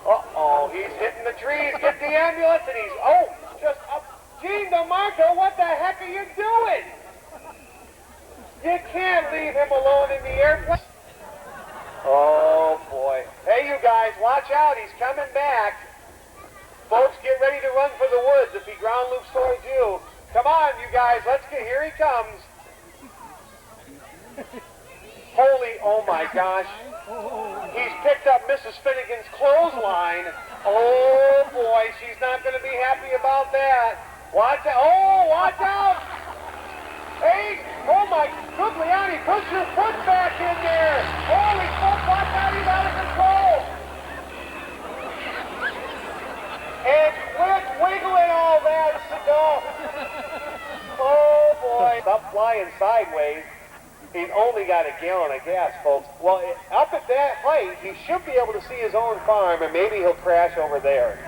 Uh-oh, he's hitting the trees. Get the ambulance and he's, oh, just up. Gene DeMarco, what the heck are you doing? You can't leave him alone in the airplane. Oh boy. Hey, you guys, watch out. He's coming back. Folks, get ready to run for the woods if he ground loops towards you. Come on, you guys. Let's get, here he comes. Holy, oh my gosh. He's picked up Mrs. Finnegan's clothesline. Oh boy, she's not going to be happy about that. Watch out. Oh, watch out. Hey, oh my, Guglielmi, put your foot back in there. Holy smoke, watch out, he's out of control. And quit wiggling all that, Seagal. Oh boy. Stop flying sideways. He's only got a gallon of gas, folks. Well, up at that height, he should be able to see his own farm, and maybe he'll crash over there.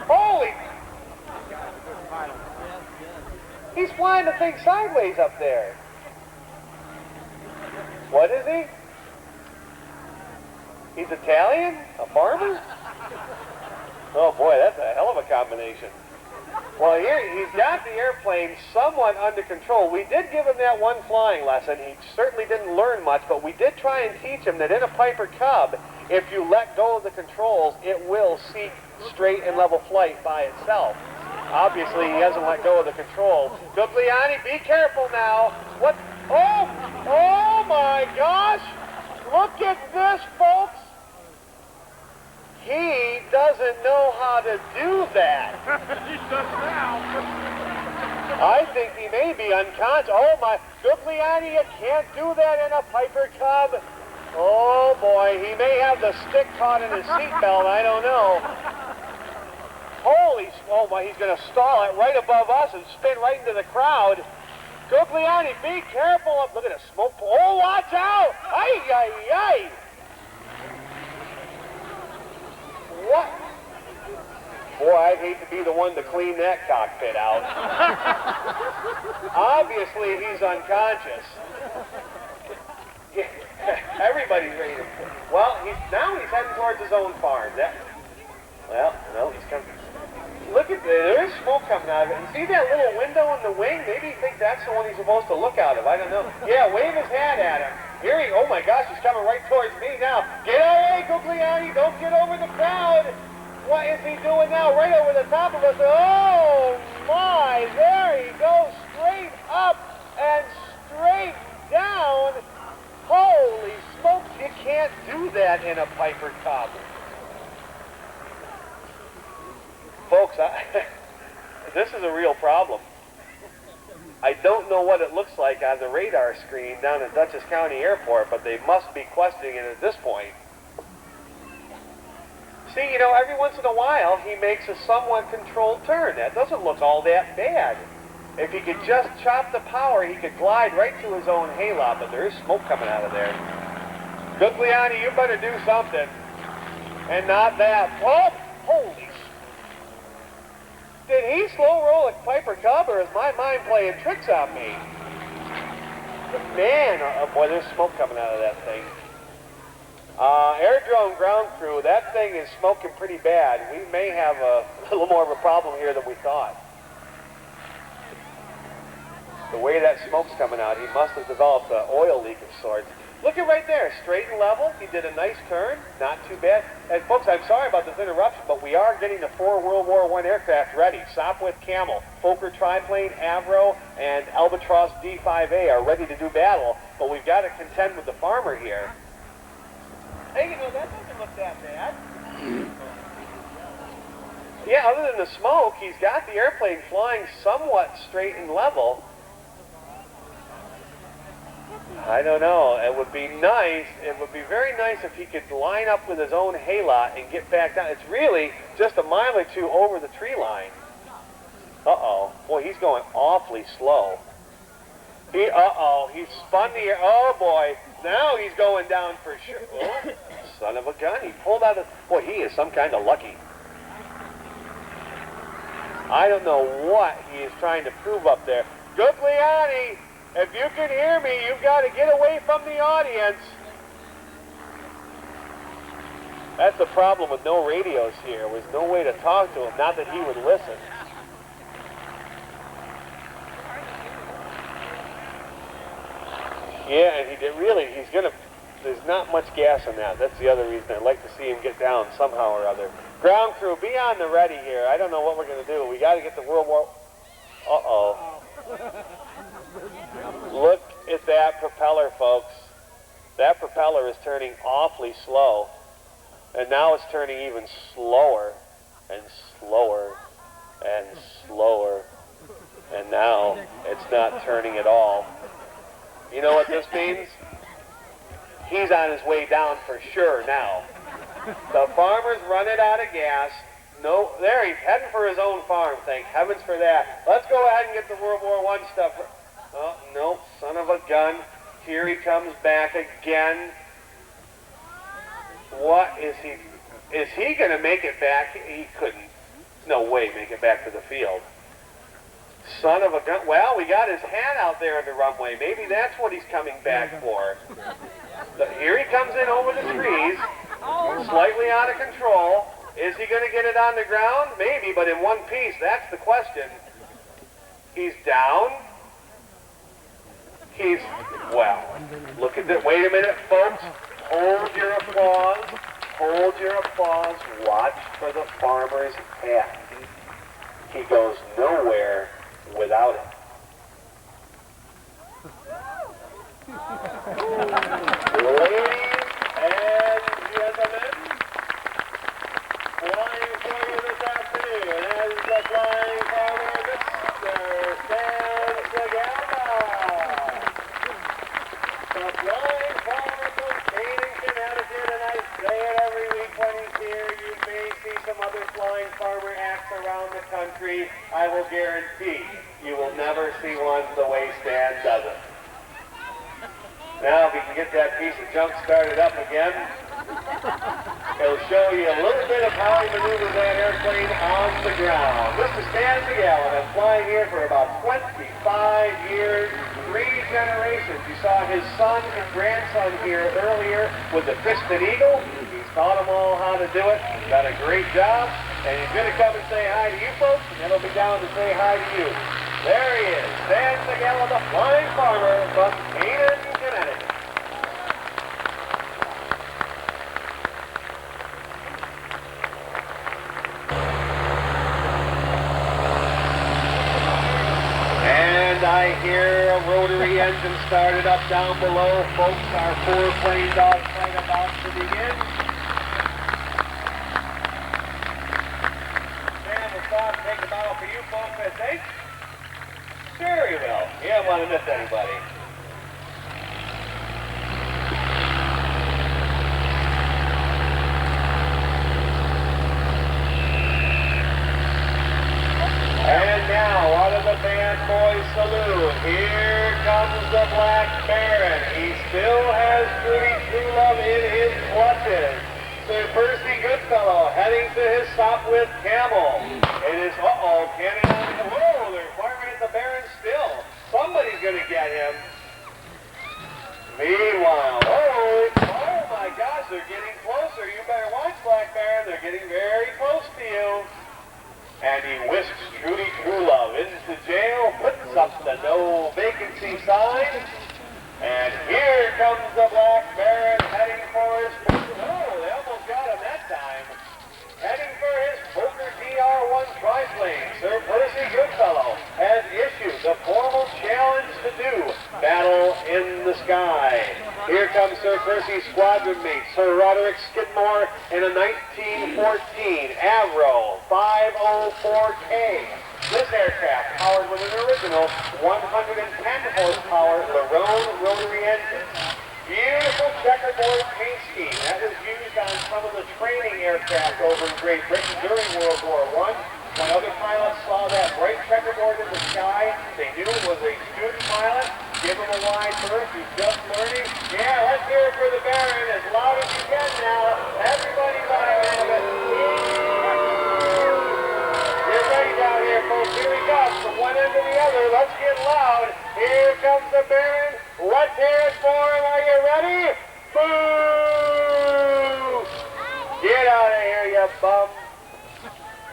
Holy! He's flying the thing sideways up there. What is he? He's Italian? A farmer? Oh boy, that's a hell of a combination. Well, here he's got the airplane somewhat under control. We did give him that one flying lesson. He certainly didn't learn much, but we did try and teach him that in a Piper Cub, if you let go of the controls, it will seek straight and level flight by itself. Obviously, he hasn't let go of the controls. Gugliani, be careful now. What? Oh my gosh! Look at this, folks. He doesn't know how to do that. He does now. I think he may be unconscious. Oh my, Gugliani, you can't do that in a Piper Cub. Oh boy, he may have the stick caught in his seatbelt, I don't know. Holy, oh my, he's gonna stall it right above us and spin right into the crowd. Gugliani, be careful. Look at the smoke. Oh, watch out. Ay, ay, ay. What? Boy, I'd hate to be the one to clean that cockpit out. Obviously, he's unconscious. Everybody's ready to... Well, now he's heading towards his own farm. Well, no, he's coming. Look at there's smoke coming out of it. And see that little window in the wing? Maybe he thinks that's the one he's supposed to look out of. I don't know. Yeah, wave his hat at him. Here he, oh my gosh, he's coming right towards me now. Get away, Gugliani, don't get over the crowd. What is he doing now? Right over the top of us. Oh my, there he goes, straight up and straight down. Holy smokes, you can't do that in a Piper Cub. Folks, this is a real problem. I don't know what it looks like on the radar screen down at Dutchess County Airport, but they must be questioning it at this point. See, you know, every once in a while, he makes a somewhat controlled turn. That doesn't look all that bad. If he could just chop the power, he could glide right to his own hayloft, but there is smoke coming out of there. Gugliani, you better do something. And not that. Oh, holy. Did he slow roll a Piper Cub, or is my mind playing tricks on me? But man, oh boy, there's smoke coming out of that thing. Aerodrome ground crew, that thing is smoking pretty bad. We may have a little more of a problem here than we thought. The way that smoke's coming out, he must have developed an oil leak of sorts. Look at right there, straight and level. He did a nice turn, not too bad. And folks, I'm sorry about this interruption, but we are getting the 4 World War I aircraft ready. Sopwith Camel, Fokker triplane, Aero, and Albatross D5A are ready to do battle, but we've got to contend with the farmer here. Hey, you know, that doesn't look that bad. Yeah, other than the smoke, he's got the airplane flying somewhat straight and level. I don't know. It would be nice. It would be very nice if he could line up with his own haylot and get back down. It's really just a mile or two over the tree line. Uh-oh. Boy, he's going awfully slow. He's spun the air. Oh, boy. Now he's going down for sure. Oh, son of a gun. He pulled out of... Boy, he is some kind of lucky. I don't know what he is trying to prove up there. Gugliani! If you can hear me, you've got to get away from the audience. That's the problem with no radios here. There was no way to talk to him, not that he would listen. Yeah, and he did really, he's going to, there's not much gas in that. That's the other reason I'd like to see him get down somehow or other. Ground crew, be on the ready here. I don't know what we're going to do. We got to get the World War... Uh-oh. Look at that propeller, folks. That propeller is turning awfully slow. And now it's turning even slower and slower and slower. And now it's not turning at all. You know what this means? He's on his way down for sure now. The farmer's running out of gas. No, there he's heading for his own farm. Thank heavens for that. Let's go ahead and get the World War I stuff. Oh, no, son of a gun. Here he comes back again. What is he? Is he going to make it back? He couldn't. No way make it back to the field. Son of a gun. Well, we got his hat out there on the runway. Maybe that's what he's coming back for. Here he comes in over the trees, slightly out of control. Is he going to get it on the ground? Maybe, but in one piece. That's the question. He's down. He's, well, look at this. Wait a minute, folks. Hold your applause. Hold your applause. Watch for the farmer's hat. He goes nowhere without it. Ladies and gentlemen, flying for you this afternoon is the flying farmer, Mr. Stan and the flying farmer from Canaan, Connecticut, and I say it every week when he's here. You may see some other flying farmer acts around the country. I will guarantee you will never see one the way Stan does it. Now, if we can get that piece of junk started up again, it'll show you a little bit of how he maneuvers that airplane on the ground. Mr. Stan McGowan has been flying here for about 25 years, 3 generations. You saw his son and grandson here earlier with the Piston Eagle. He's taught them all how to do it. Done a great job. And he's going to come and say hi to you folks, and then he'll be down to say hi to you. There he is, Stan McGowan, the flying farmer from Canaan, Connecticut. And I hear a rotary engine started up down below. Folks, our 4-plane dog fight about to begin. Stan will stop and take a bow for you folks, I think. Sure he will. He don't want to miss anybody. And now, out of the Band Boys Saloon, here comes the Black Baron. He still has Trudy True Love in his clutches. Sir Percy Goodfellow heading to his stop with Camel. It is, cannon on the, whoa, they're firing at the Baron still. Somebody's going to get him. Meanwhile, oh my gosh, they're getting closer. You better watch, Black Baron. They're getting very close to you. And he whisks Trudy True Love into jail, puts up the no vacancy sign. And here comes the Black Baron heading for his, they almost got him that time. Heading for his Poker DR1 triplane, Sir Percy Goodfellow has issued the formal challenge to do Battle in the Sky. Here comes Sir Percy's squadron mate, Sir Roderick Skidmore, in a 1914 Aero 504K. This aircraft powered with an original 110 horsepower Lerone rotary engine. Beautiful checkerboard paint scheme. That was used on some of the training aircraft over in Great Britain during World War I. When other pilots saw that bright checkerboard in the sky, they knew it was a student pilot. Give him a wide berth. He's just learning. Yeah, let's hear it for the Baron as loud as you can now. Everybody let him have it. Get ready down here, folks. Here he comes from one end to the other. Let's get loud. Here comes the Baron. Let's hear it for him. Are you ready? Boo! Get out of here, you bum.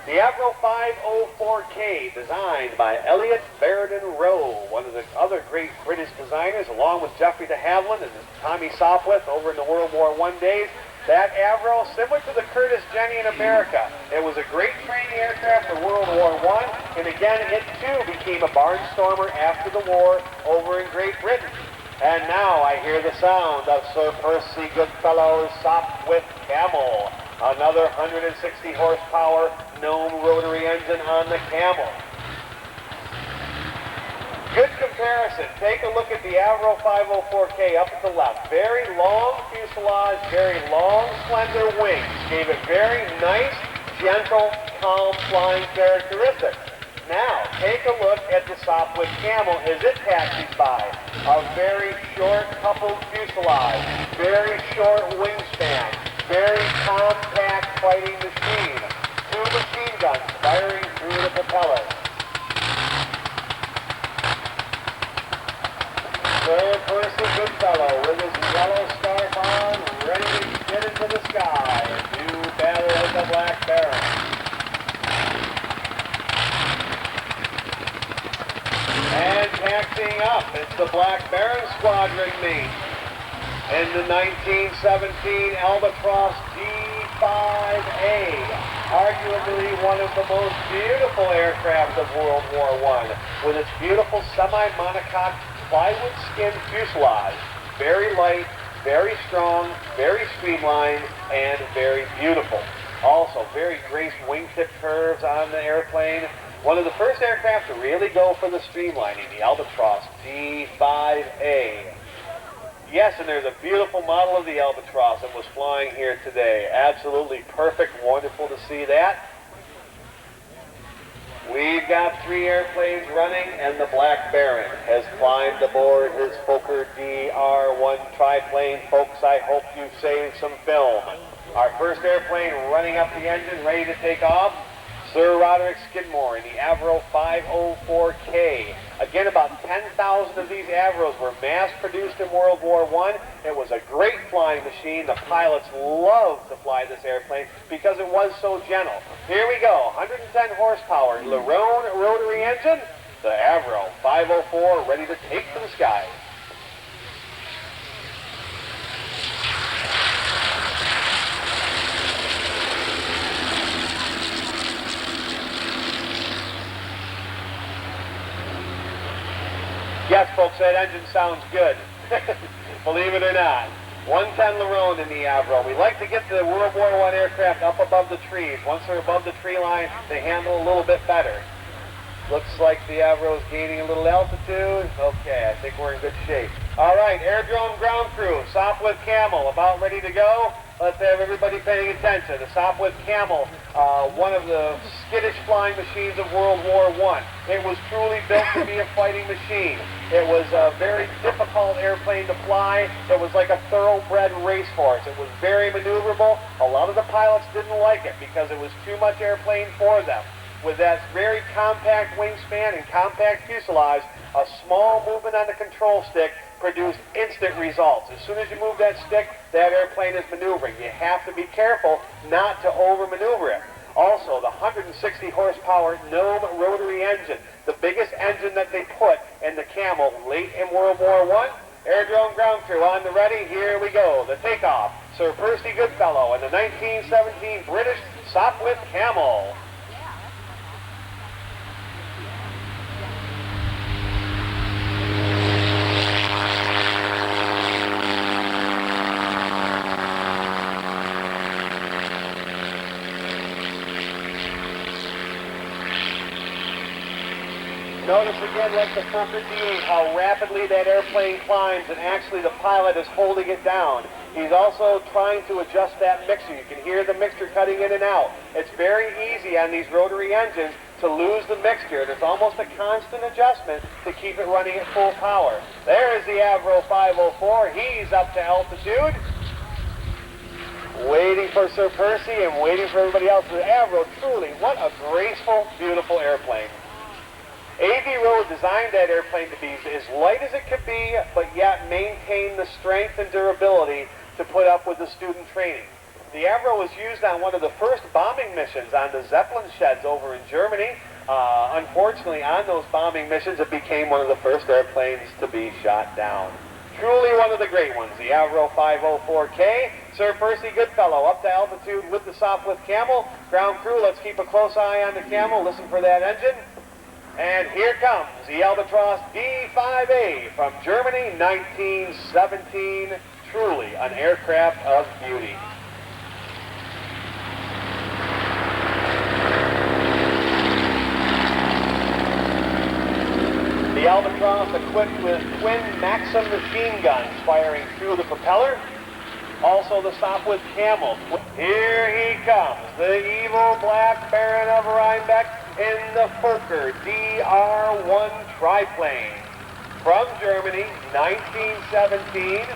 The Aero 504K, designed by Elliot Sheridan Rowe, one of the other great British designers, along with Geoffrey de Havilland and Tommy Sopwith over in the World War I days. That Aero, similar to the Curtiss Jenny in America, it was a great training aircraft for World War I, and again, it too became a barnstormer after the war over in Great Britain. And now I hear the sound of Sir Percy Goodfellow's Sopwith Camel. Another 160 horsepower Gnome rotary engine on the Camel. Good comparison. Take a look at the Aero 504K up at the left. Very long fuselage, very long, slender wings. Gave it very nice, gentle, calm flying characteristics. Now, take a look at the Sopwith Camel as it passes by. A very short coupled fuselage, very short wingspan, very compact fighting machine. 2 machine guns firing through the propellers. Sir Percy Goodfellow with his yellow scarf on, ready to get into the sky and do battle with the Black Baron. And taxiing up, it's the Black Baron Squadron mate in the 1917 Albatross D5A. Arguably one of the most beautiful aircraft of World War I, with its beautiful semi-monocoque plywood skin fuselage. Very light, very strong, very streamlined, and very beautiful. Also, very graceful wingtip curves on the airplane. One of the first aircraft to really go for the streamlining, the Albatross D5A. Yes, and there's a beautiful model of the Albatross that was flying here today. Absolutely perfect, wonderful to see that. We've got 3 airplanes running, and the Black Baron has climbed aboard his Fokker DR-1 triplane. Folks, I hope you've saved some film. Our first airplane running up the engine, ready to take off. Sir Roderick Skidmore in the Aero 504K. Again, about 10,000 of these Averos were mass-produced in World War I. It was a great flying machine. The pilots loved to fly this airplane because it was so gentle. Here we go, 110 horsepower, Lerone rotary engine, the Aero 504 ready to take to the skies. Yes, folks, that engine sounds good. Believe it or not. 110 Lerone in the Aero. We like to get the World War I aircraft up above the trees. Once they're above the tree line, they handle a little bit better. Looks like the Aero is gaining a little altitude. Okay, I think we're in good shape. All right, Airdrome ground crew, Sopwith Camel, about ready to go. Let's have everybody paying attention. The Sopwith Camel, one of the skittish flying machines of World War I. It was truly built to be a fighting machine. It was a very difficult airplane to fly. It was like a thoroughbred racehorse. It was very maneuverable. A lot of the pilots didn't like it because it was too much airplane for them. With that very compact wingspan and compact fuselage, a small movement on the control stick produced instant results. As soon as you move that stick, that airplane is maneuvering. You have to be careful not to over-maneuver it. Also, the 160 horsepower Gnome rotary engine, the biggest engine that they put in the Camel late in World War I. Airdrome ground crew on the ready. Here we go. The takeoff. Sir Percy Goodfellow and the 1917 British Sopwith Camel. Notice again, like the Fokker D8, how rapidly that airplane climbs, and actually the pilot is holding it down. He's also trying to adjust that mixture. You can hear the mixture cutting in and out. It's very easy on these rotary engines to lose the mixture. There's almost a constant adjustment to keep it running at full power. There is the Aero 504. He's up to altitude, waiting for Sir Percy and waiting for everybody else. The Aero, truly, what a graceful, beautiful airplane. A.V. Rowe designed that airplane to be as light as it could be, but yet maintain the strength and durability to put up with the student training. The Aero was used on one of the first bombing missions on the Zeppelin sheds over in Germany. Unfortunately, on those bombing missions, it became one of the first airplanes to be shot down. Truly one of the great ones, the Aero 504K. Sir Percy Goodfellow up to altitude with the Sopwith Camel. Ground crew, let's keep a close eye on the Camel. Listen for that engine. And here comes the Albatross D5A from Germany, 1917. Truly an aircraft of beauty. The Albatross equipped with twin Maxim machine guns firing through the propeller. Also the Sopwith Camel. Here he comes, the evil Black Baron of Rhinebeck in the Fokker DR-1 triplane. From Germany, 1917.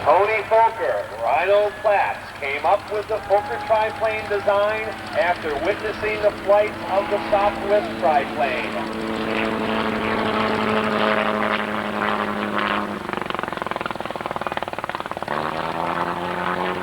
Tony Fokker, Rhino Platz came up with the Fokker triplane design after witnessing the flights of the Sopwith triplane.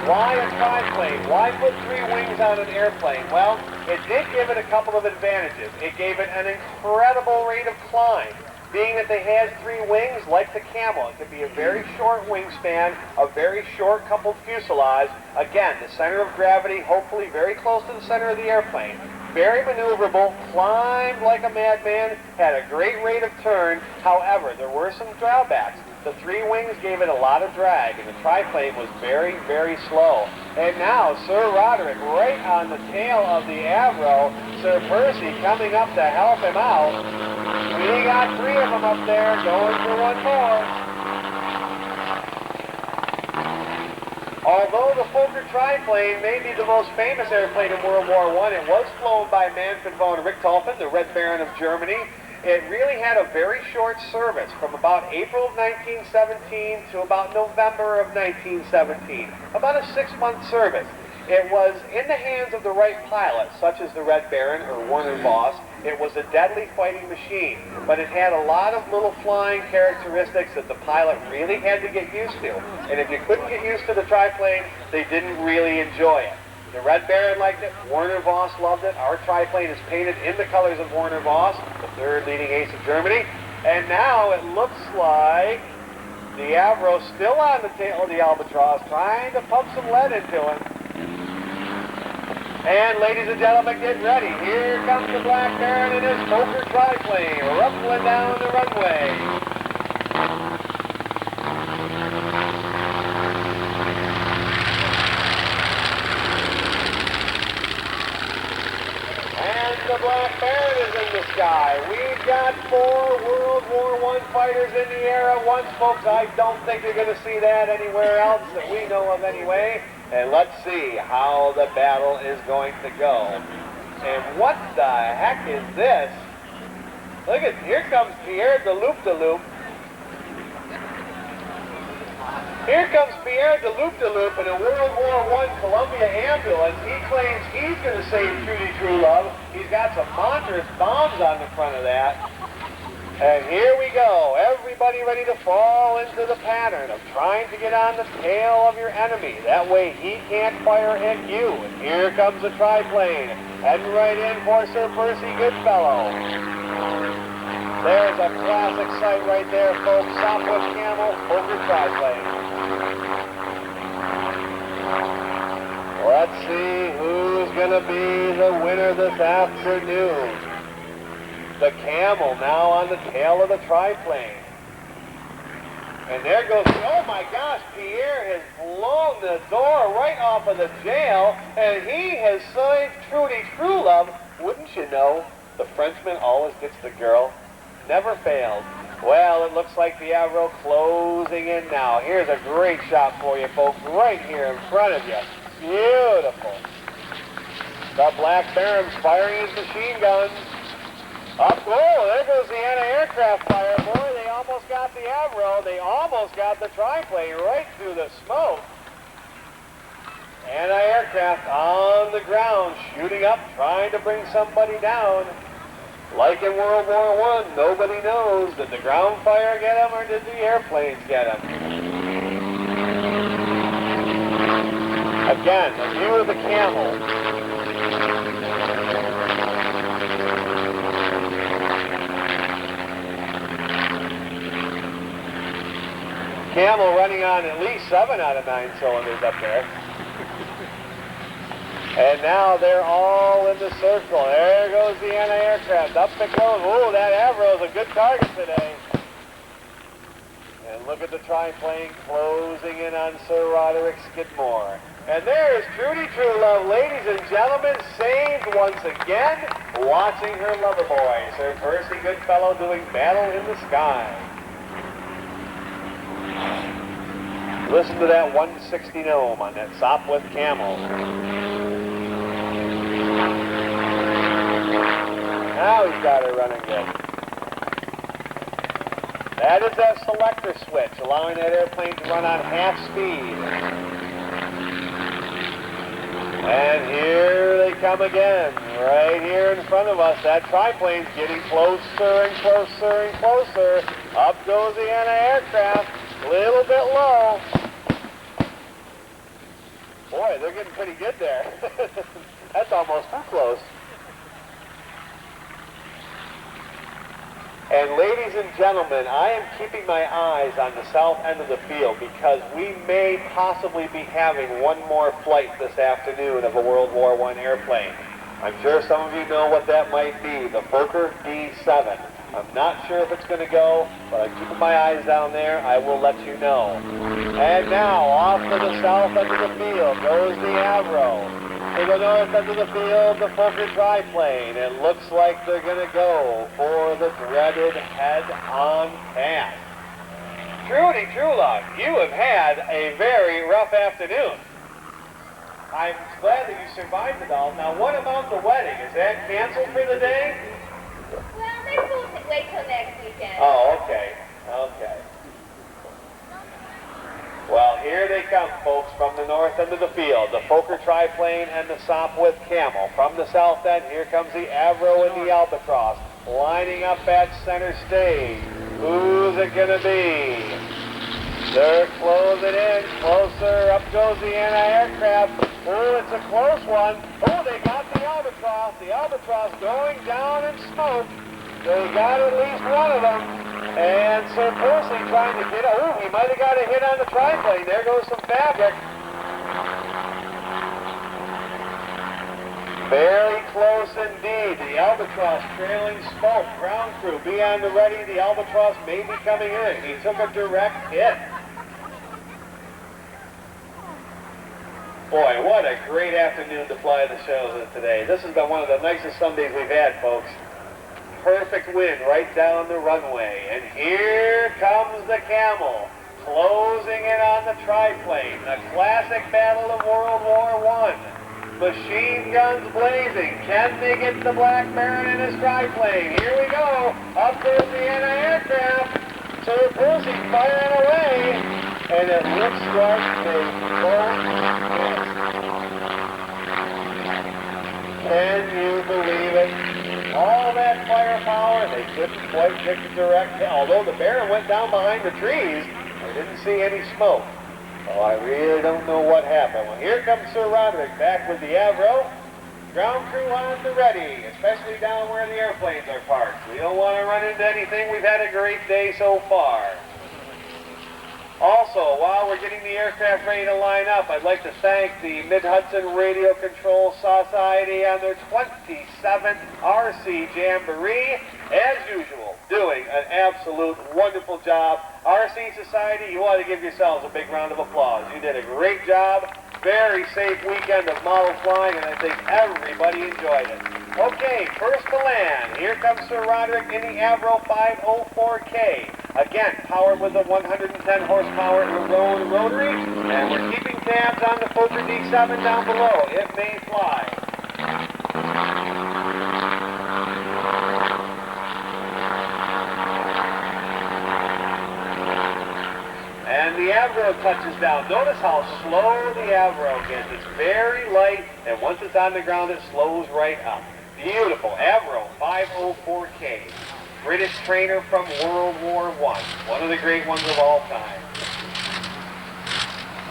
Why Why a triplane? Why put 3 wings on an airplane? Well, it did give it a couple of advantages. It gave it an incredible rate of climb. Being that they had 3 wings, like the Camel, it could be a very short wingspan, a very short coupled fuselage. Again, the center of gravity, hopefully very close to the center of the airplane. Very maneuverable, climbed like a madman, had a great rate of turn. However, there were some drawbacks. The 3 wings gave it a lot of drag, and the triplane was very, very slow. And now, Sir Roderick, right on the tail of the Aero, Sir Percy coming up to help him out. We got 3 of them up there, going for one more. Although the Fokker triplane may be the most famous airplane in World War I, it was flown by Manfred von Richthofen, the Red Baron of Germany. It really had a very short service from about April of 1917 to about November of 1917. About a 6-month service. It was in the hands of the right pilots, such as the Red Baron or Werner Voss. It was a deadly fighting machine, but it had a lot of little flying characteristics that the pilot really had to get used to. And if you couldn't get used to the triplane, they didn't really enjoy it. The Red Baron liked it, Werner Voss loved it. Our triplane is painted in the colors of Werner Voss, the 3rd leading ace of Germany. And now it looks like the Aero still on the tail of the Albatross, trying to pump some lead into it. And ladies and gentlemen, get ready. Here comes the Black Baron in his Fokker triplane, rumbling down the runway. The Black Baron is in the sky. We've got 4 World War I fighters in the air at once, folks. I don't think you're going to see that anywhere else that we know of anyway. And let's see how the battle is going to go. And what the heck is this? Look at, here comes Pierre de Loop-de-Loop. Here comes Pierre de Loop-de-Loop in a World War I Columbia ambulance. He claims he's going to save Trudy True Love. He's got some monstrous bombs on the front of that. And here we go. Everybody ready to fall into the pattern of trying to get on the tail of your enemy. That way he can't fire at you. And here comes the triplane. Heading right in for Sir Percy Goodfellow. There's a classic sight right there, folks. Southwest Camel, Fokker triplane. Let's see who's going to be the winner this afternoon. The Camel now on the tail of the triplane. And there goes, oh my gosh, Pierre has blown the door right off of the jail, and he has saved Trudy True Love. Wouldn't you know, the Frenchman always gets the girl. Never failed. Well, it looks like the Aero closing in now. Here's a great shot for you, folks, right here in front of you. Beautiful. The Black Baron's firing his machine guns. Up, oh, there goes the anti-aircraft fire. Boy, they almost got the Aero. They almost got the triplane right through the smoke. Anti-aircraft on the ground, shooting up, trying to bring somebody down. Like in World War I, nobody knows. Did the ground fire get him or did the airplanes get him? Again, a view of the Camel. Camel running on at least 7 out of 9 cylinders up there. And now they're all in the circle. There goes the anti-aircraft. Up it goes. Oh, that Aero is a good target today. And look at the triplane closing in on Sir Roderick Skidmore. And there's Trudy True Love, ladies and gentlemen, saved once again, watching her lover boy, Sir Percy Goodfellow, doing battle in the sky. Listen to that 160 gnome on that Sopwith Camel. Now he's got her running good. That is that selector switch, allowing that airplane to run on half speed. And here they come again, right here in front of us. That triplane's getting closer and closer and closer. Up goes the anti-aircraft, a little bit low. Boy, they're getting pretty good there. That's almost too close. And ladies and gentlemen, I am keeping my eyes on the south end of the field because we may possibly be having one more flight this afternoon of a World War I airplane. I'm sure some of you know what that might be, the Fokker D7. I'm not sure if it's going to go, but I'm keeping my eyes down there. I will let you know. And now, off to the south end of the field goes the Aero. To the north end of the field, the Fokker triplane. It looks like they're going to go for the dreaded head-on pass. Trudy Trulove, you have had a very rough afternoon. I'm glad that you survived it all. Now, what about the wedding? Is that canceled for the day? Well, maybe we'll wait till next weekend. Oh, okay. Okay. Well, here they come, folks, from the north end of the field. The Fokker triplane and the Sopwith Camel. From the south end, here comes the Aero and the Albatross, lining up at center stage. Who's it going to be? They're closing in. Closer. Up goes the anti-aircraft. Oh, it's a close one. Oh, they got the Albatross. The Albatross going down in smoke. They got at least one of them. And Sir Percy trying to get, oh, he might have got a hit on the triplane. There goes some fabric. Very close indeed. The Albatross trailing smoke. Ground crew, be on the ready. The Albatross may be coming in. He took a direct hit. Boy, what a great afternoon to fly the shows today. This has been one of the nicest Sundays we've had, folks. Perfect wind right down the runway. And here comes the Camel, closing in on the triplane. The classic battle of World War I. Machine guns blazing. Can they get the Black Baron in his triplane? Here we go. Up goes the anti-aircraft. Sir Percy firing away. And it looks like they both missed. Can you believe it? All that firepower, they couldn't quite get the direct hit. Although the Baron went down behind the trees, I didn't see any smoke. So I really don't know what happened. Well, here comes Sir Roderick back with the Aero. Ground crew on the ready, especially down where the airplanes are parked. We don't want to run into anything. We've had a great day so far. Also, while we're getting the aircraft ready to line up, I'd like to thank the Mid-Hudson Radio Control Society on their 27th RC Jamboree. As usual, doing an absolute wonderful job. RC Society, you ought to give yourselves a big round of applause. You did a great job. Very safe weekend of model flying, and I think everybody enjoyed it. Okay, first to land. Here comes Sir Roderick in the Aero 504K. Again, powered with the 110 horsepower Aero rotary, and we're keeping tabs on the Fokker D7 down below. It may fly. And the Aero touches down. Notice how slow the Aero gets. It's very light, and once it's on the ground, it slows right up. Beautiful. Aero 504K. British trainer from World War I. One of the great ones of all time.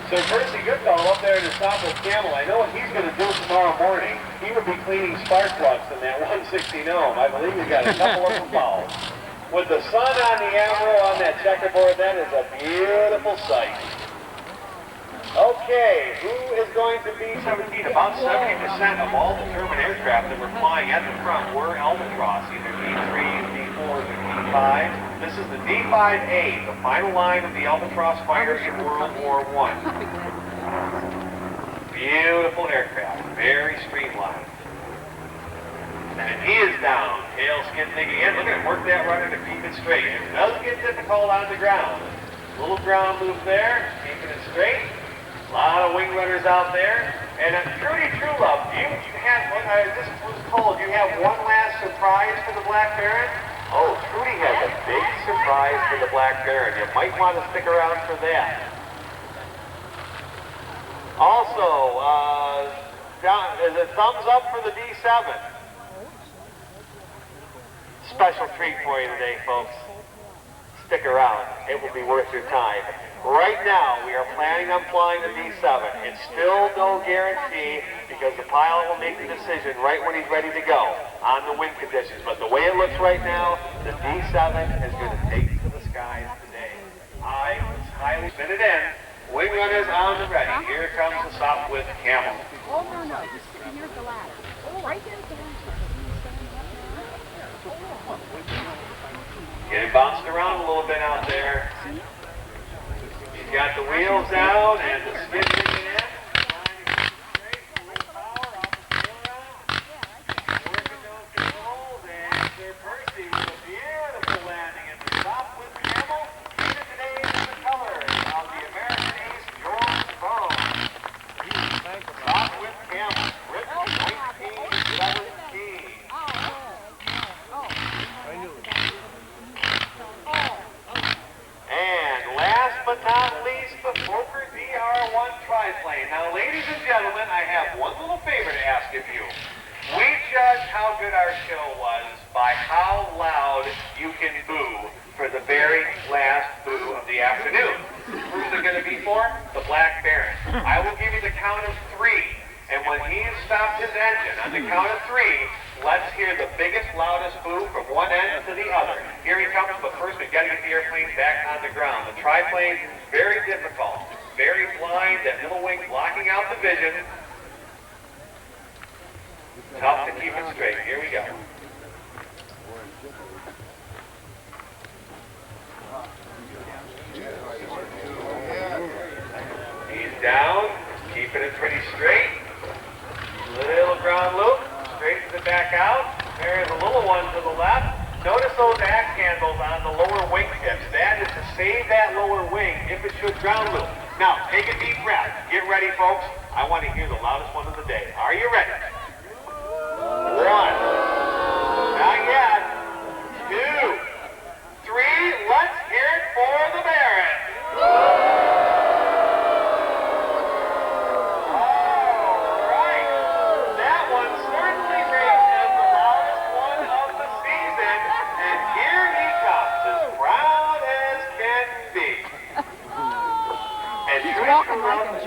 So Percy Goodfellow up there in the Sopwith Camel, I know what he's going to do tomorrow morning. He would be cleaning spark plugs in that 160 gnome. I believe he's got a couple of them fouled. With the sun on the Aero on that checkerboard, that is a beautiful sight. Okay, who is going to be 17? About 70% of all the German aircraft that were flying at the front were Albatross, either D3s, D4s, or D5s. This is the D5A, the final line of the Albatross fighter in World War I. Beautiful aircraft, very streamlined. And he is down. Tail skid digging in. Look at him work that rudder to keep it straight. It does get difficult on the ground. Little ground move there, keeping it straight. A lot of wing runners out there. And Trudy Trulove, you had, I just was told, you have one last surprise for the Black Baron? Oh, Trudy has a big surprise for the Black Baron. You might want to stick around for that. Also, is it thumbs up for the D7? Special treat for you today, folks. stick around. It will be worth your time. Right now, we are planning on flying the D7. It's still no guarantee because the pilot will make the decision right when he's ready to go on the wind conditions. But the way it looks right now, the D7 is going to take to the skies today. I was highly spin it in. Wing runners on the ready. Here comes the stop with Camel. Oh, no. Just sitting here at the ladder. Oh, right there at the ladder. Getting bounced around a little bit out there. He's got the wheels down and the skid digging in. Working those controls and Sir Percy with a beautiful landing at the top with Camel. Even today in the colors of the American ace, George Bone. Top with Camel. Rip 1917. And last but not least, the Fokker DR1 triplane. Now, ladies and gentlemen, I have one little favor to ask of you. We judge how good our show was by how loud you can boo for the very last boo of the afternoon. Who's it going to be for? The Black Baron. I will give you the count of 3. And when he has stopped his engine, on the count of 3, let's hear the biggest, loudest boo from one end to the other. Here he comes, but first we've got to get the airplane back on the ground. The triplane, very difficult, very blind, that middle wing blocking out the vision. Tough to keep it straight. Here we go. He's down, keeping it pretty straight. Little ground loop, straight to the back out. There's a little one to the left. Notice those axe handles on the lower wing tips. That is to save that lower wing if it should ground loop. Now, take a deep breath. Get ready, folks. I want to hear the loudest one of the day. Are you ready? 1. Not yet. 2. 3. Let's hear it for the Baron.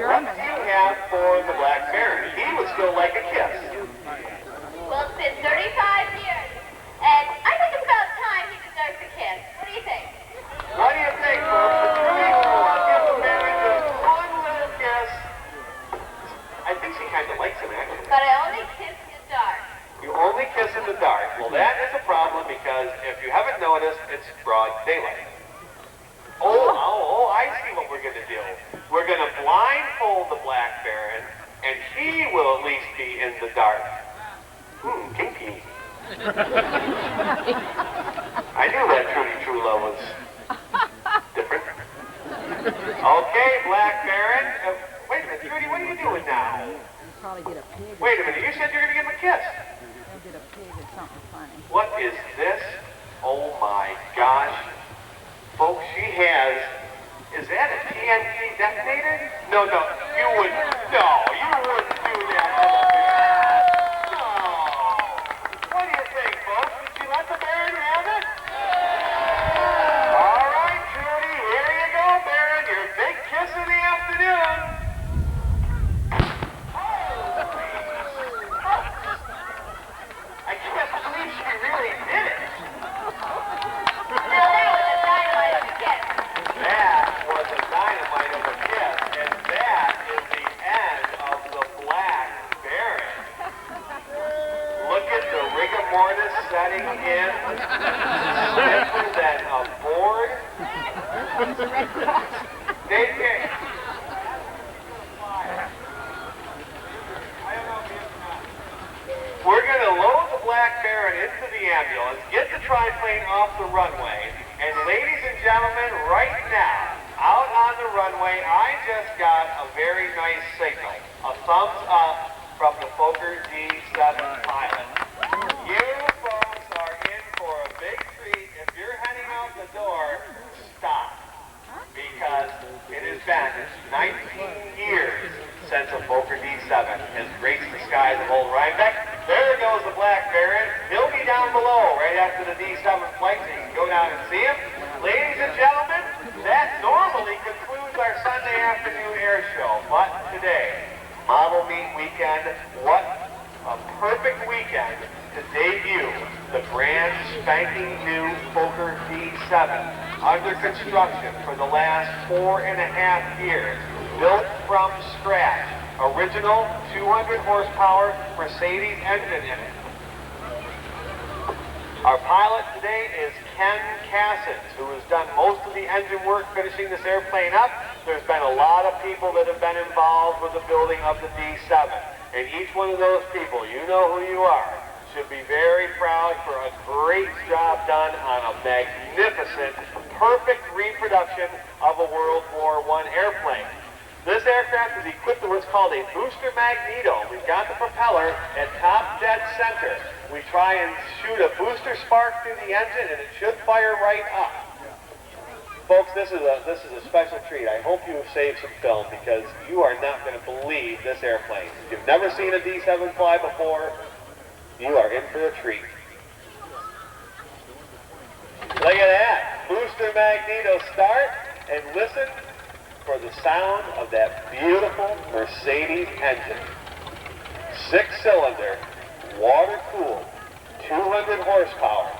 What do you have for the Black Baron? He would still like a kiss. Well, it's been 35 years, and I think it's about time he deserves a kiss. What do you think? What do you think, folks? The jury will give the Baron just one little kiss. I think she kind of likes him, actually. But I only kiss in the dark. You only kiss in the dark. Well, that is a problem because if you haven't noticed, it's broad daylight. Oh, I see what we're going to do. We're going to blindfold the Black Baron, and he will at least be in the dark. Kinky. I knew that Trudy True Love was different. Okay, Black Baron. Wait a minute, Trudy, what are you doing now? Probably get a pig. Wait a minute, you said you're going to give him a kiss. I'll get a pig or something funny. What is this? Oh my gosh. Folks, she has, is that a TNT detonator? No, you wouldn't do that. No. What do you think, folks? Did she let the Baron have it? All right, Trudy, here you go, Baron. Your big kiss of the afternoon. I can't believe she really did it. That was a dynamite of a kiss, and that is the end of the Black Baron. Look at the rigor mortis setting in. Stiffer than a board. Take. We're going to load the Black Baron into the ambulance, get the triplane off the runway, and ladies and gentlemen, right now, out on the runway, I just got a very nice signal, a thumbs up from the Fokker D7 pilot. You folks are in for a big treat. If you're heading out the door, stop, because it has been 19 years since a Fokker D7 has graced the skies of old Rhinebeck. There goes the Black Baron. He'll be down below right after the D7 flight, so you can go down and see him. Ladies and gentlemen, that normally concludes our Sunday afternoon air show, but today, Model Meet Weekend, what a perfect weekend to debut the brand spanking new Fokker D7, under construction for the last 4.5 years, built from scratch, original 200 horsepower Mercedes engine in it. Our pilot today is Ken Cassins, who has done most of the engine work finishing this airplane up. There's been a lot of people that have been involved with the building of the D7. And each one of those people, you know who you are, should be very proud for a great job done on a magnificent, perfect reproduction of a World War I airplane. This aircraft is equipped with what's called a booster magneto. We've got the propeller at top dead center. We try and shoot a booster spark through the engine and it should fire right up. Folks, this is a special treat. I hope you have saved some film because you are not going to believe this airplane. If you've never seen a D7 fly before, you are in for a treat. Look at that. Booster magneto start and listen for the sound of that beautiful Mercedes engine. 6-cylinder, water-cooled, 200 horsepower.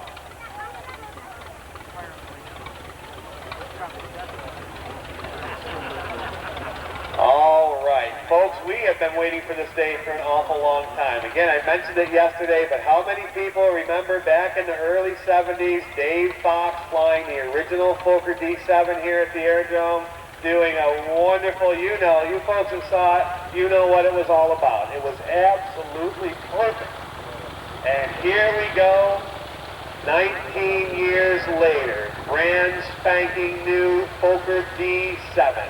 All right, folks, we have been waiting for this day for an awful long time. Again, I mentioned it yesterday, but how many people remember back in the early 70s, Dave Fox flying the original Fokker D7 here at the Aerodrome, doing a wonderful, you folks who saw it, you know what it was all about. It was absolutely perfect. And here we go, 19 years later, brand spanking new Fokker D7.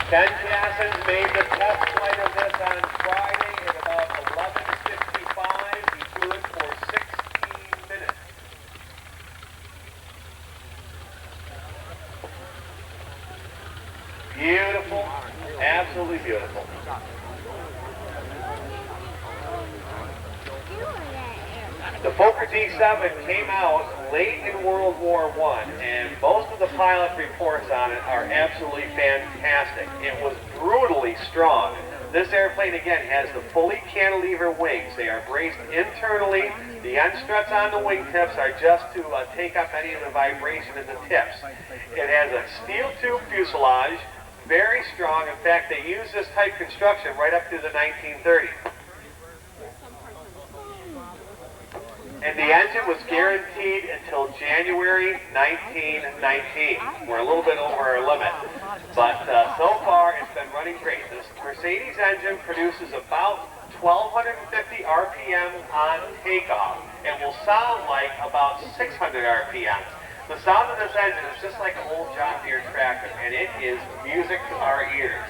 Ken Cassins made the test flight of this on Friday at about 11:55. He flew it for 16 minutes. Beautiful, absolutely beautiful. The Fokker D7 came out late in World War I, and most of the pilot reports on it are absolutely fantastic. It was brutally strong. This airplane, again, has the fully cantilever wings. They are braced internally. The end struts on the wingtips are just to take up any of the vibration in the tips. It has a steel tube fuselage, very strong. In fact, they used this type construction right up to the 1930s. And the engine was guaranteed until January 1919. We're a little bit over our limit. But so far, it's been running great. This Mercedes engine produces about 1,250 RPM on takeoff. It will sound like about 600 RPM. The sound of this engine is just like an old John Deere tractor, and it is music to our ears.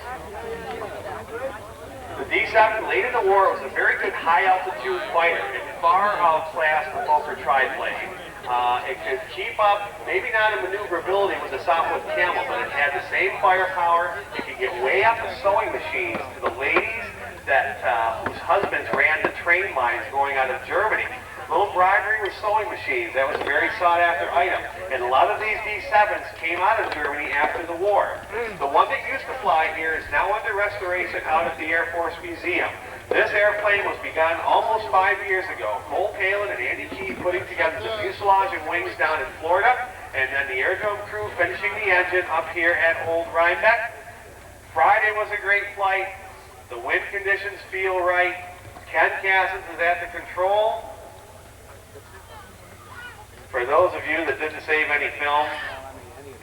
The D7, late in the war, was a very good high-altitude fighter. It far outclassed the Fokker triplane. It could keep up, maybe not in maneuverability with the Southwest Camel, but it had the same firepower. It could get way up the sewing machines to the ladies that whose husbands ran the train lines going out of Germany. Little bribery with sewing machines. That was a very sought-after item. And a lot of these D7s came out of Germany after the war. The one that used to fly here is now under restoration out at the Air Force Museum. This airplane was begun almost 5 years ago. Cole Palin and Andy Key putting together the fuselage and wings down in Florida, and then the Aerodrome crew finishing the engine up here at Old Rhinebeck. Friday was a great flight. The wind conditions feel right. Ken Cassins is at the control. For those of you that didn't save any film,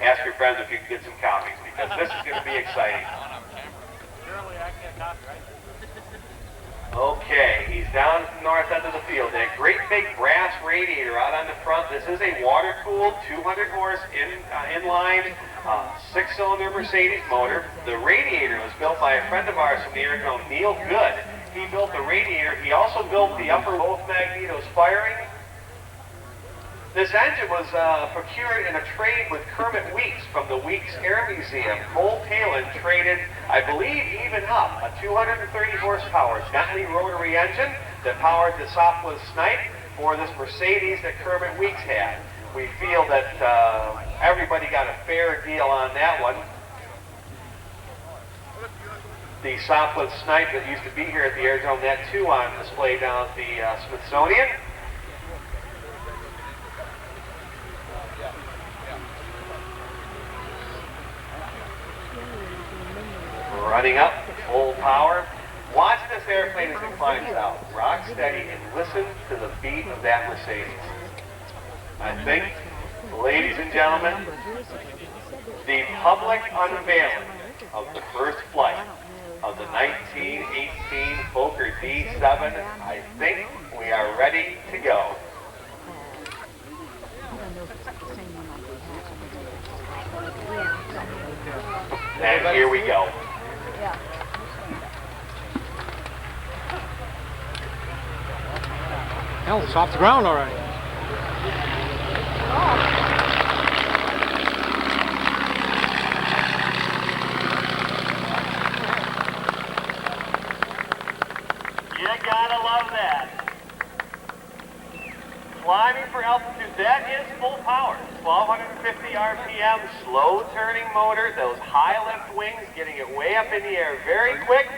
ask your friends if you can get some copies, because this is going to be exciting. Okay, he's down at the north end of the field. That great big brass radiator out on the front. This is a water-cooled 200 horse inline 6-cylinder Mercedes motor. The radiator was built by a friend of ours from the Aerodrome, Neil Good. He built the radiator. He also built the upper both magnetos firing. This engine was procured in a trade with Kermit Weeks from the Weeks Air Museum. Cole Palin traded, I believe, even up a 230 horsepower Bentley rotary engine that powered the Sopwith Snipe for this Mercedes that Kermit Weeks had. We feel that everybody got a fair deal on that one. The Southwood Snipe that used to be here at the Airdrome, that too on display down at the Smithsonian. Running up, full power. Watch this airplane as it climbs out. Rock steady and listen to the beat of that Mercedes. I think, ladies and gentlemen, the public unveiling of the first flight of the 1918 Fokker D7, I think we are ready to go. And here we go. Hell, it's off the ground already. You gotta love that. Climbing for altitude, that is full power. 1250 RPM, slow turning motor, those high lift wings, getting it way up in the air very quick.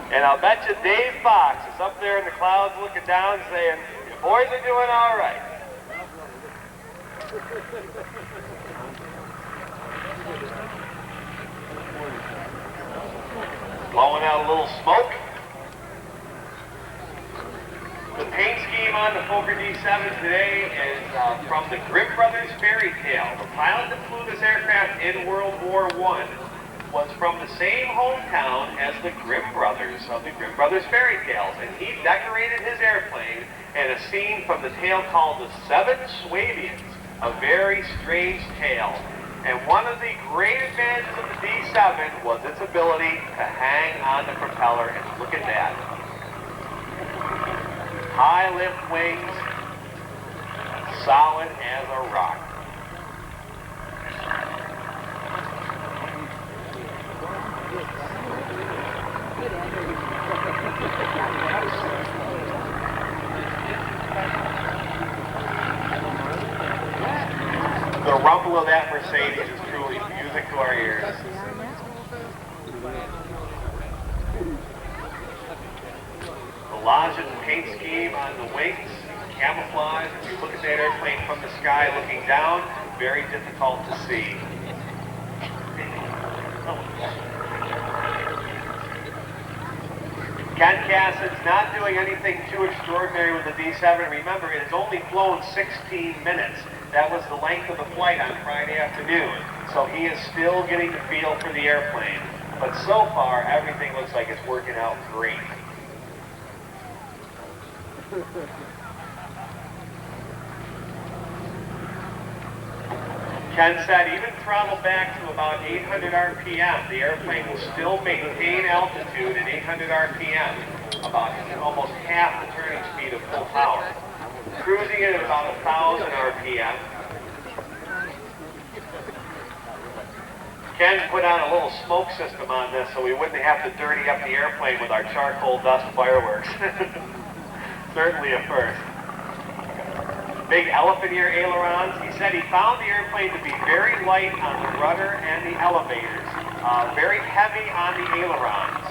And I'll bet you Dave Fox is up there in the clouds looking down saying, "You boys are doing all right." Blowing out a little smoke. The paint scheme on the Fokker D7 today is from the Grimm Brothers fairy tale. The pilot that flew this aircraft in World War I was from the same hometown as the Grimm Brothers of the Grimm Brothers fairy tales, and he decorated his airplane in a scene from the tale called The Seven Swabians, a very strange tale. And one of the great advantages of the D7 was its ability to hang on the propeller, and look at that. High lift wings, solid as a rock. The rumble of that Mercedes is truly music to our ears. The Lodgett paint scheme on the wings, camouflage. If you look at that airplane from the sky looking down, very difficult to see. Ken Cassin's not doing anything too extraordinary with the D7. Remember, it has only flown 16 minutes. That was the length of the flight on Friday afternoon. So he is still getting the feel for the airplane. But so far, everything looks like it's working out great. Ken said even throttle back to about 800 RPM, the airplane will still maintain altitude at 800 RPM, about almost half the turning speed of full power. Cruising at about 1,000 RPM. Ken put on a little smoke system on this so we wouldn't have to dirty up the airplane with our charcoal dust fireworks. Certainly a first. Big elephant ear ailerons. He said he found the airplane to be very light on the rudder and the elevators, very heavy on the ailerons.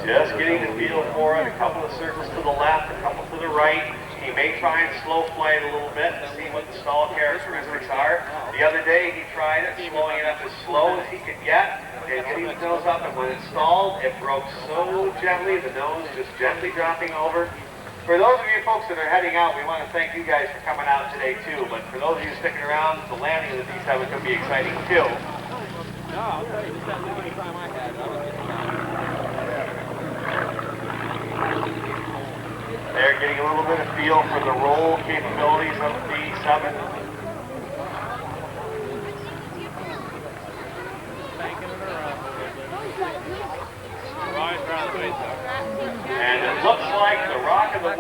Just getting the feel for it, a couple of circles to the left, a couple to the right. He may try and slow flight a little bit to see what the stall characteristics are. The other day he tried it, slowing it up as slow as he could get, and getting the nose up, and when it stalled, it broke so gently, the nose just gently dropping over. For those of you folks that are heading out, we want to thank you guys for coming out today too, but for those of you sticking around, the landing of the D7 could be exciting too. No, I'll tell you, just that limited time I had, I was getting down. They're getting a little bit of feel for the roll capabilities of the D7. And it looks like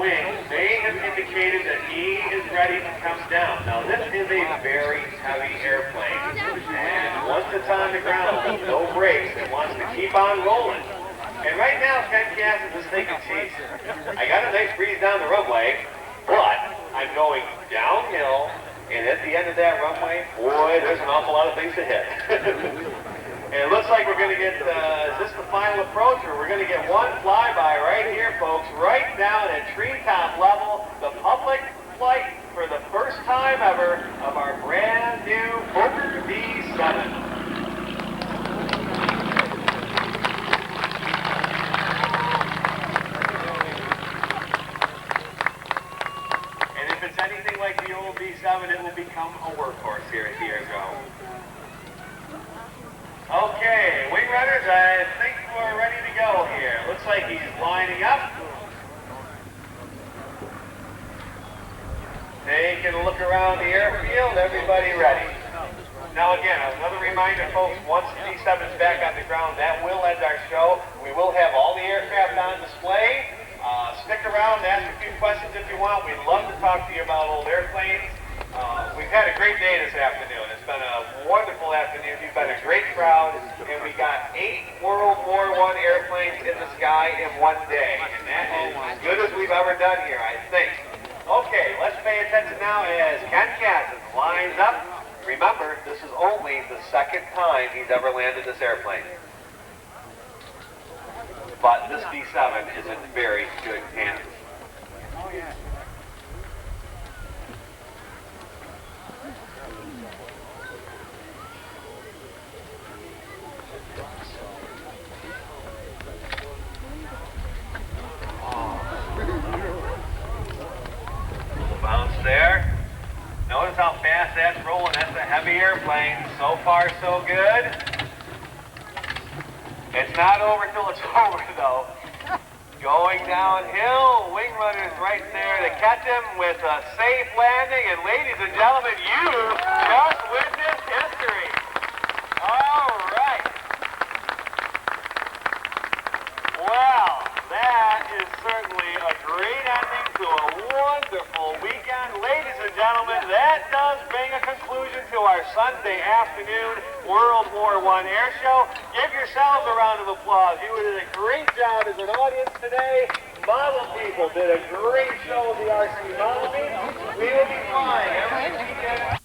wing may have indicated that he is ready to come down. Now this is a very heavy airplane, and once it's on the ground, no brakes, it wants to keep on rolling. And right now, Ken Cass is thinking, geez, I got a nice breeze down the runway, but I'm going downhill, and at the end of that runway, boy, there's an awful lot of things to hit. And it looks like we're going to get, is this the final approach, or we're going to get one flyby right here, folks, right down at treetop level, the public flight for the first time ever of our brand new Fokker D7. Anything like the old B7, it will become a workhorse here at the Aero. Okay, wing runners, I think we're ready to go here. Looks like he's lining up. Taking a look around the airfield, everybody ready. Now again, another reminder, folks, once the D7 is back on the ground, that will end our show. We will have all the aircraft on display. Stick around, ask a few questions if you want. We'd love to talk to you about old airplanes. We've had a great day this afternoon. It's been a wonderful afternoon. You've been a great crowd, and we got 8 World War I airplanes in the sky in one day. And that is as good as we've ever done here, I think. Okay, let's pay attention now as Ken Cass lines up. Remember, this is only the second time he's ever landed this airplane. But this D7 is in very good hands. Oh, yeah. Little bounce there. Notice how fast that's rolling. That's a heavy airplane. So far, so good. It's not over till it's over, though. Going downhill, wing runners right there to catch him with a safe landing. And ladies and gentlemen, you just witnessed history. All right. Well, that is certainly a great ending to a wonderful weekend. Ladies and gentlemen, that does bring a conclusion to our Sunday afternoon World War I Air Show. Give yourselves a round of applause. You did a great job as an audience today. Model people did a great show with the RC Model Beat. We will be flying every weekend.